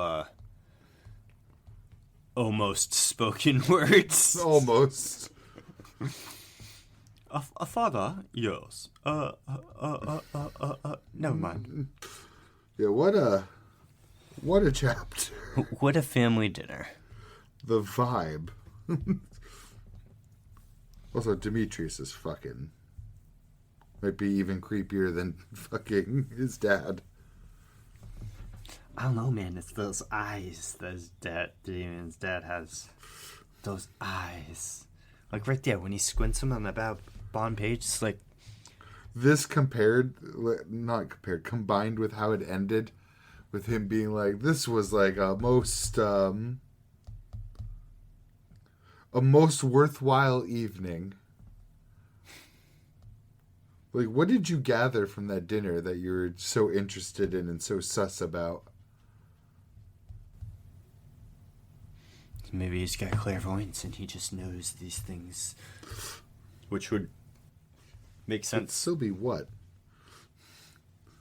almost spoken words. Almost. A father? Yes. Never mind. Yeah, what a chapter. What a family dinner. The vibe. Also, Demetrius is fucking... might be even creepier than fucking his dad. I don't know, man. It's those eyes. Damien's dad has those eyes. Like right there, when he squints him on the bond page, it's like... This combined with how it ended, with him being like, this was like a most worthwhile evening. Like, what did you gather from that dinner that you were so interested in and so sus about? Maybe he's got clairvoyance and he just knows these things. Which would make sense. It'd still be what?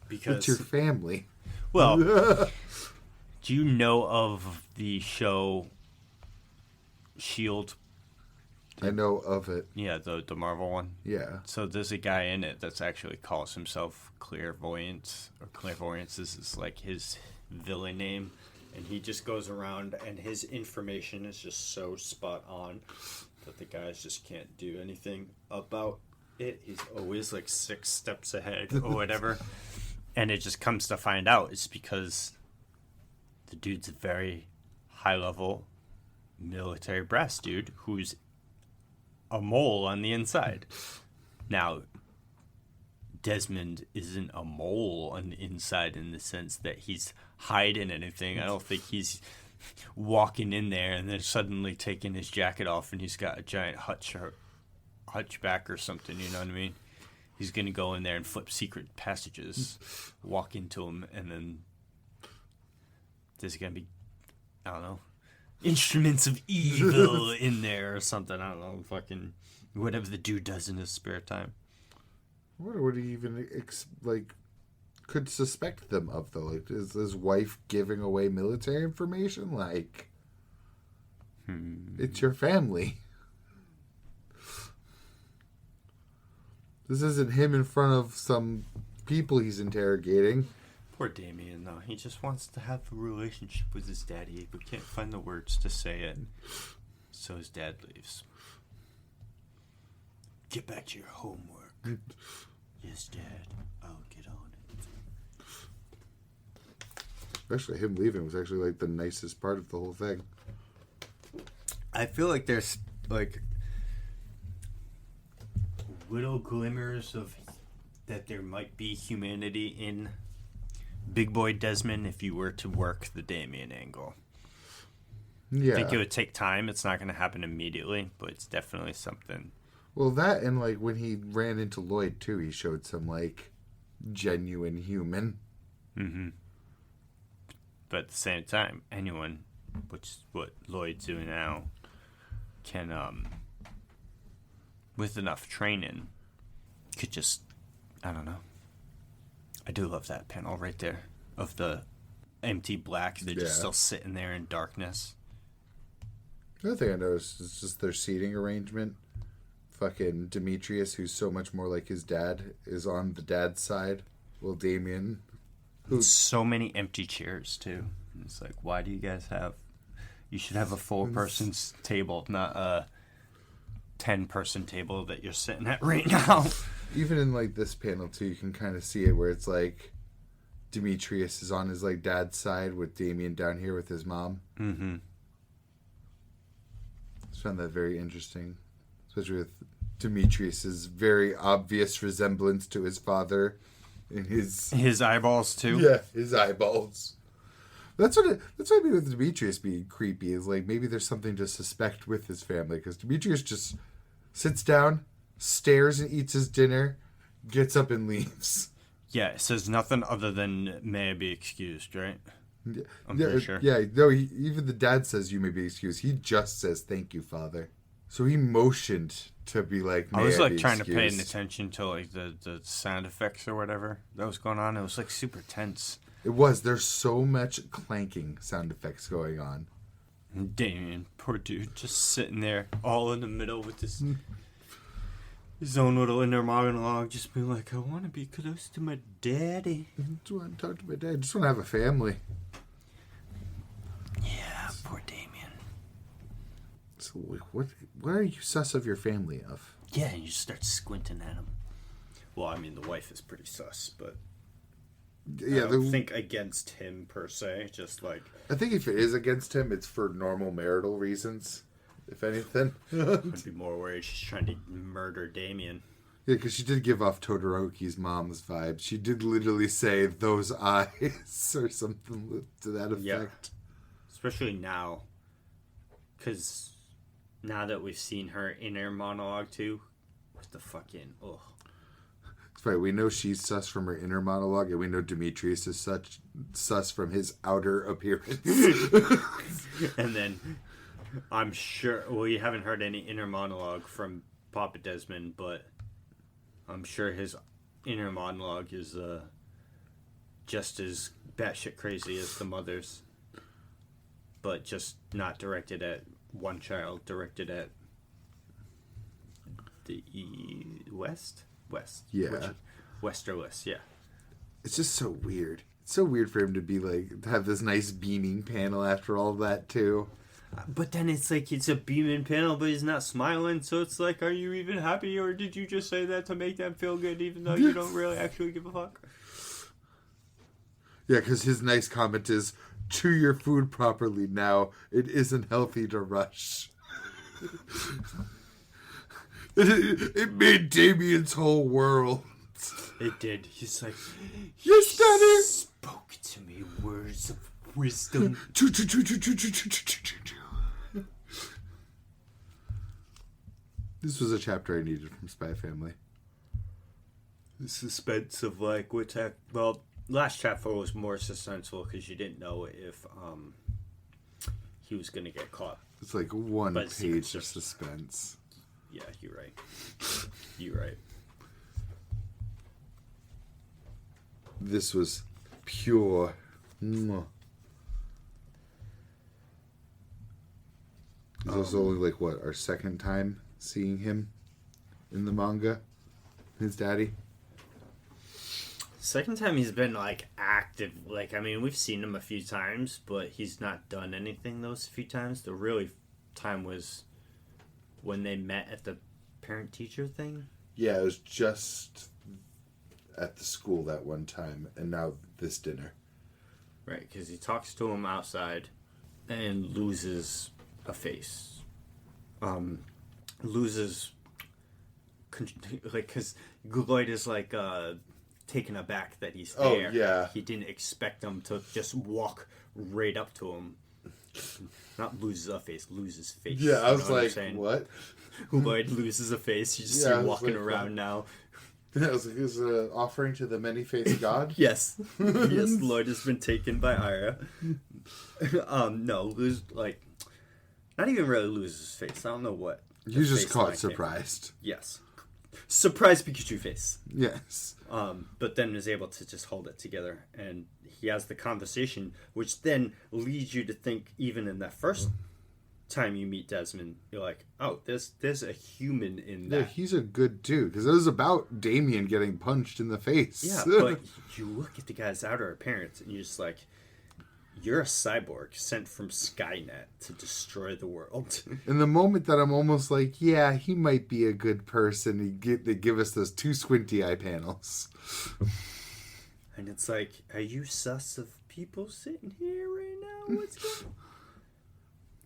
Because it's your family. Well, do you know of the show S.H.I.E.L.D.? I know of it. Yeah, the Marvel one. Yeah. So there's a guy in it that's actually calls himself Clairvoyance, or Clairvoyance. This is like his villain name. And he just goes around, and his information is just so spot on that the guys just can't do anything about it. He's always like 6 steps ahead or whatever. And it just comes to find out it's because the dude's a very high-level military brass dude who's a mole on the inside. Now, Desmond isn't a mole on the inside in the sense that he's hiding anything. I don't think he's walking in there and then suddenly taking his jacket off and he's got a giant hunchback or something, you know what I mean? He's going to go in there and flip secret passages, walk into them, and then there's going to be, I don't know, instruments of evil in there or something. I don't know, fucking whatever the dude does in his spare time. I wonder what he even could suspect them of, though. Like, is his wife giving away military information? Like, it's your family. This isn't him in front of some people he's interrogating. Poor Damien, though. He just wants to have a relationship with his daddy, but can't find the words to say it. So his dad leaves. Get back to your homework. Yes, Dad. I'll get on it. Actually, him leaving was actually like the nicest part of the whole thing. I feel like there's little glimmers of that there might be humanity in Big Boy Desmond if you were to work the Damien angle. Yeah. I think it would take time. It's not going to happen immediately, but it's definitely something. Well, that and like when he ran into Lloyd too, he showed some like genuine human. Mm-hmm. But at the same time, anyone, which is what Lloyd's doing now, can, with enough training, could just, I don't know. I do love that panel right there of the empty black. They're just still sitting there in darkness. The other thing I noticed is just their seating arrangement. Fucking Demetrius, who's so much more like his dad, is on the dad's side. Well, Damien, who's so many empty chairs too. It's like, why do you guys have? You should have a 4-person's table, not a 10-person table that you're sitting at right now. Even in like this panel too, you can kind of see it where it's like Demetrius is on his like dad's side with Damien down here with his mom. Mm-hmm. I just found that very interesting, especially with Demetrius's very obvious resemblance to his father in his eyeballs too. Yeah, his eyeballs. That's what I mean with Demetrius being creepy. Is like maybe there's something to suspect with his family because Demetrius just sits down, stares and eats his dinner, gets up and leaves. Yeah, it says nothing other than "may I be excused," right? Yeah, I'm pretty sure. Yeah, no. Even the dad says you may be excused. He just says thank you, Father. So he motioned to be like. May I was like be trying excused. to pay attention to like the sound effects or whatever that was going on. It was like super tense. It was. There's so much clanking sound effects going on. And Damien, poor dude, just sitting there all in the middle with this his own little inner monologue, just being like, I want to be close to my daddy. I just want to talk to my dad. I just want to have a family. Yeah, poor Damien. So what are you sus of your family of? Yeah, and you just start squinting at him. Well, I mean, the wife is pretty sus, but Yeah, I don't think against him per se. Just like I think if it is against him, it's for normal marital reasons, if anything. I'd be more worried she's trying to murder Damien. Yeah, because she did give off Todoroki's mom's vibe. She did literally say those eyes or something to that effect. Yeah. Especially now, because now that we've seen her inner monologue too, with the fucking It's right. We know she's sus from her inner monologue, and we know Demetrius is sus from his outer appearance. And then I'm sure. Well, you haven't heard any inner monologue from Papa Desmond, but I'm sure his inner monologue is just as batshit crazy as the mother's, but just not directed at one child, directed at the West. Yeah. West or West, yeah. It's just so weird. It's so weird for him to be like, to have this nice beaming panel after all that, too. But then it's like, it's a beaming panel, but he's not smiling, so it's like, are you even happy, or did you just say that to make them feel good, even though you don't really actually give a fuck? Yeah, because his nice comment is, chew your food properly now. It isn't healthy to rush. It made Damien's whole world. It did. He's like, Yes, Daddy! spoke to me words of wisdom. Choo, choo, choo, choo, choo, choo, choo, choo, choo, choo. This was a chapter I needed from Spy Family. The suspense of like what's that? Well, last chapter was more suspenseful because you didn't know if he was gonna get caught. It's like one But page of suspense. Yeah, you're right. You're right. This was pure. Mwah. This was only like what, our second time seeing him in the manga? His daddy? Second time he's been like active. Like, I mean, we've seen him a few times, but he's not done anything those few times. The really time was when they met at the parent-teacher thing. Yeah, it was just at the school that one time, and now this dinner. Right, because he talks to him outside and loses a face. Loses like, because Lloyd is like taken aback that he's there. Oh, yeah. He didn't expect him to just walk right up to him. Not loses a face, loses face. Yeah, I was like, what? Lloyd loses a face. You just see him walking around now. That was like, is an offering to the many-faced god? Yes. Yes, Lloyd has been taken by Ira. No, not even really loses his face. I don't know what. You just caught surprised. Yes. Surprise Pikachu face. Yes. But then is able to just hold it together. And he has the conversation, which then leads you to think, even in that first time you meet Desmond, you're like, oh, there's a human in that. Yeah, he's a good dude. Because it was about Damien getting punched in the face. Yeah, but you look at the guy's outer appearance, and you're just like, you're a cyborg sent from Skynet to destroy the world. In the moment that I'm almost like, yeah, he might be a good person, they give us those 2 squinty eye panels. And it's like, are you sus of people sitting here right now? What's going on?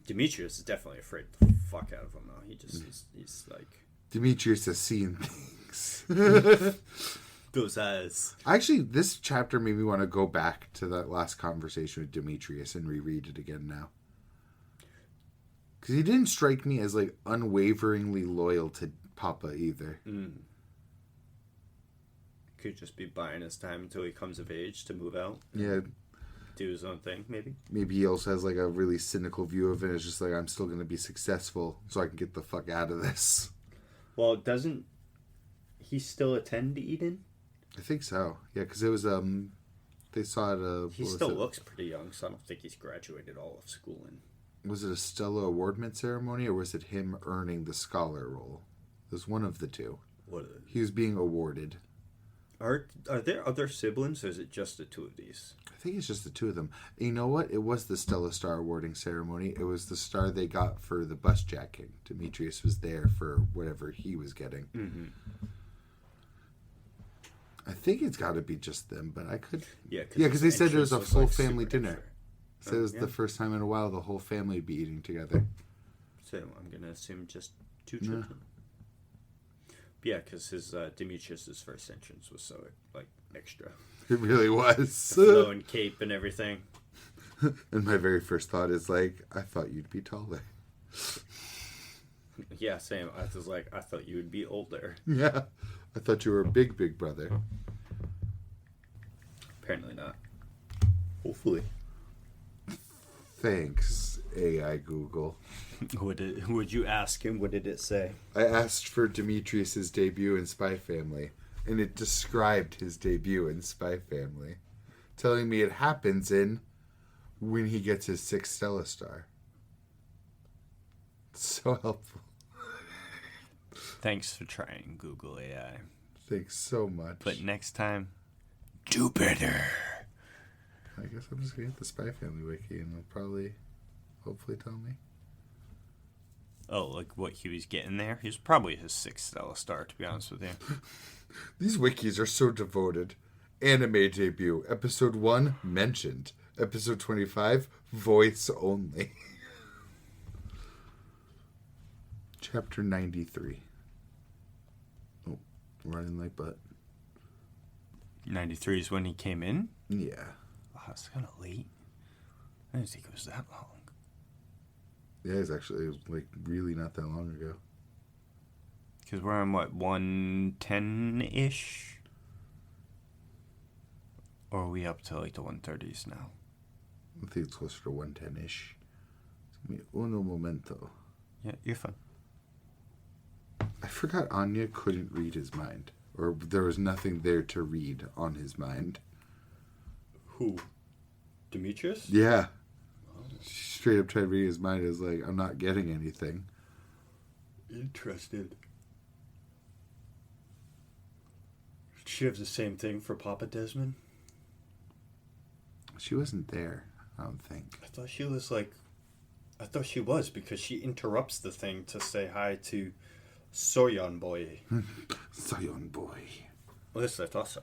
Demetrius is definitely afraid the fuck out of him, though. He's like... Demetrius has seen things. Those eyes. Actually, this chapter made me want to go back to that last conversation with Demetrius and reread it again now. Because he didn't strike me as, like, unwaveringly loyal to Papa either. Could just be buying his time until he comes of age to move out. Yeah. Do his own thing, maybe. Maybe he also has, like, a really cynical view of it. It's just like, I'm still going to be successful so I can get the fuck out of this. Well, doesn't he still attend Eden? I think so. Yeah, because it was, they saw it, he still looks pretty young, so I don't think he's graduated all of schooling. Was it a Stella awardment ceremony, or was it him earning the scholar role? It was one of the two. What is it? He was being awarded. Are there other siblings, or is it just the 2 of these? I think it's just the 2 of them. And you know what? It was the Stella Star awarding ceremony. It was the star they got for the bus jacking. Demetrius was there for whatever he was getting. Mm-hmm. I think it's got to be just them, but I could... Yeah, because they said it was a full family dinner. Extra. So it was the first time in a while the whole family would be eating together. So I'm going to assume just 2 children. Yeah, because his Demetrius's first entrance was so, like, extra. It really was. Flowing cape and everything. And my very first thought is, like, I thought you'd be taller. Yeah, same. I was like, I thought you would be older. Yeah. I thought you were a big brother. Apparently not. Hopefully. Thanks, AI Google. Would you ask him? What did it say? I asked for Demetrius's debut in Spy Family, and it described his debut in Spy Family, telling me it happens in when he gets his 6th Stella Star. It's so helpful. Thanks for trying, Google AI. Thanks so much. But next time, do better. I guess I'm just going to get the Spy Family wiki, and they'll probably, hopefully tell me. Oh, like what he was getting there? He was probably his 6th Stella Star, to be honest with you. These wikis are so devoted. Anime debut. Episode 1, mentioned. Episode 25, voice only. Chapter 93. Oh, running like butt. 93 is when he came in? Yeah. Oh, that's kind of late. I didn't think it was that long. Yeah, it's actually like really not that long ago. Because we're on what, 110-ish? Or are we up to like the 130s now? I think it's closer to 110-ish. Uno momento. Yeah, you're fine. I forgot Anya couldn't read his mind. Or there was nothing there to read on his mind. Who? Demetrius? Yeah. She straight up tried to read his mind. It was like, I'm not getting anything. Interested. She has the same thing for Papa Desmond? She wasn't there, I don't think. I thought she was because she interrupts the thing to say hi to Soyeon Boy. Soyeon Boy. At least I thought so.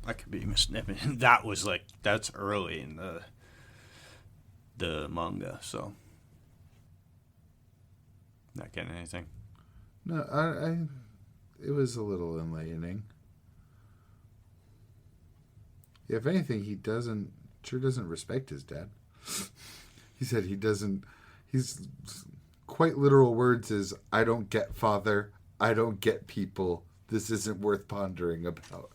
I could be misnipping. That was like, that's early in the manga, so. Not getting anything. No, it was a little enlightening. Yeah, if anything, he sure doesn't respect his dad. He said he doesn't. He's quite literal words is, "I don't get father. I don't get people. This isn't worth pondering about."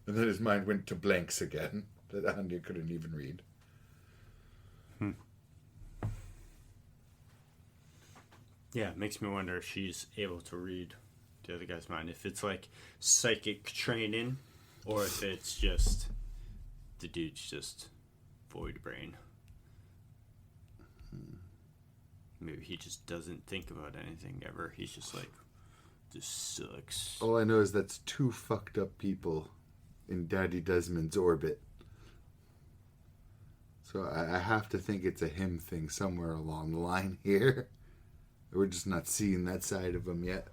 And then his mind went to blanks again that Anya couldn't even read. Yeah, it makes me wonder if she's able to read the other guy's mind. If it's like psychic training, or if it's just the dude's just void brain. Maybe he just doesn't think about anything ever. He's just like, this sucks. All I know is that's two fucked up people in Daddy Desmond's orbit. So I have to think it's a him thing somewhere along the line here. We're just not seeing that side of him yet.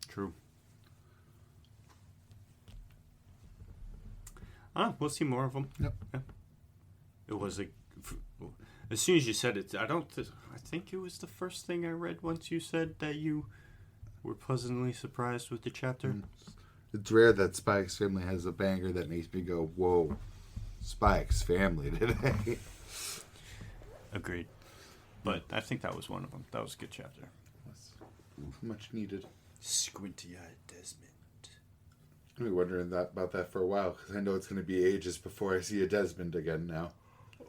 True. We'll see more of them. Yep. Yeah. It was as soon as you said it, I think it was the first thing I read once you said that you were pleasantly surprised with the chapter. It's rare that Spike's Family has a banger that makes me go, whoa, Spike's Family today. Agreed. But I think that was one of them. That was a good chapter. Much needed. Squinty-eyed Desmond. I've been wondering about that for a while, because I know it's going to be ages before I see a Desmond again now.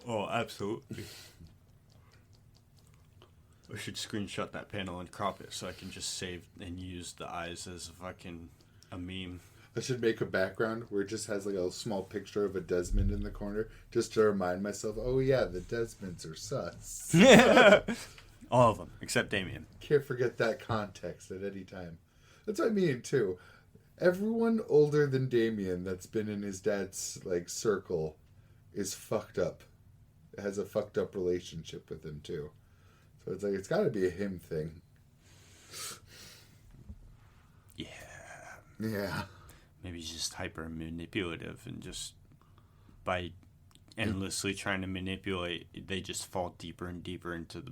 Oh, absolutely. I should screenshot that panel and crop it so I can just save and use the eyes as a meme. I should make a background where it just has like a small picture of a Desmond in the corner, just to remind myself, oh yeah, the Desmonds are sus. All of them, except Damien. Can't forget that context at any time. That's what I mean, too. Everyone older than Damien that's been in his dad's like circle is fucked up. Has a fucked up relationship with him, too. So it's like, it's got to be a him thing. Yeah. Yeah. Maybe he's just hyper manipulative, and just by endlessly trying to manipulate, they just fall deeper and deeper into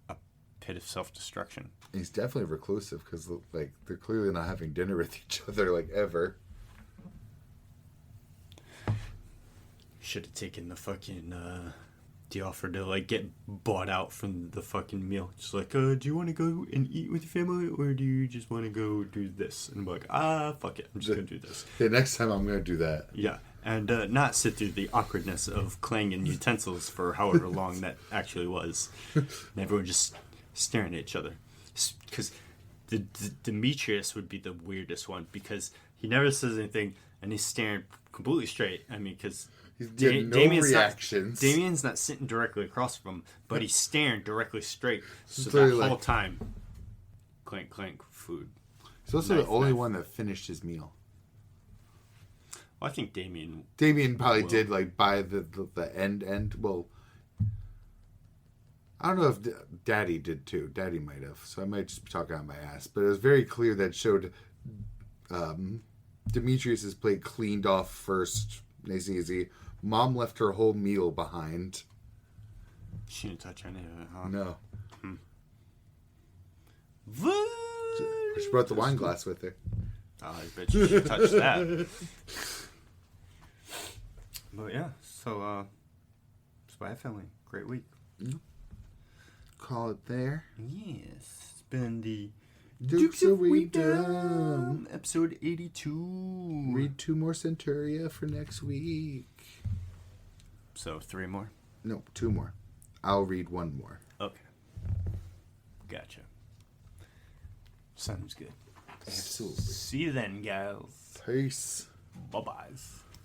a pit of self-destruction. He's definitely reclusive, because like they're clearly not having dinner with each other like ever. Should have taken the fucking the offer to like get bought out from the fucking meal. Just like, do you want to go and eat with your family, or do you just want to go do this? And I'm like, fuck it, I'm just gonna do this. Yeah, next time I'm gonna do that. Yeah, and not sit through the awkwardness of clanging utensils for however long that actually was, and everyone just staring at each other. Because Demetrius would be the weirdest one, because he never says anything and he's staring completely straight. I mean, because Damien's not sitting directly across from him, but he's staring directly straight. So that whole time, clank, clank, food. He's also the only one that finished his meal. Well, I think Damien probably did, like, by the end. Well, I don't know if Daddy did, too. Daddy might have. So I might just be talking out my ass. But it was very clear that showed Demetrius's plate cleaned off first. Nice and easy. Mom left her whole meal behind. She didn't touch any of it, huh? No. What? She brought the wine glass with her. Oh, I bet you should touch that. But yeah, so Spy Family, great week. Call it there. Yes, it's been the Dukes of Weekdom, episode 82. Read 2 more Centuria for next week. So 3 more? No, 2 more. I'll read 1 more. Okay. Gotcha. Sounds good. Absolutely. See you then, guys. Peace. Bye-bye.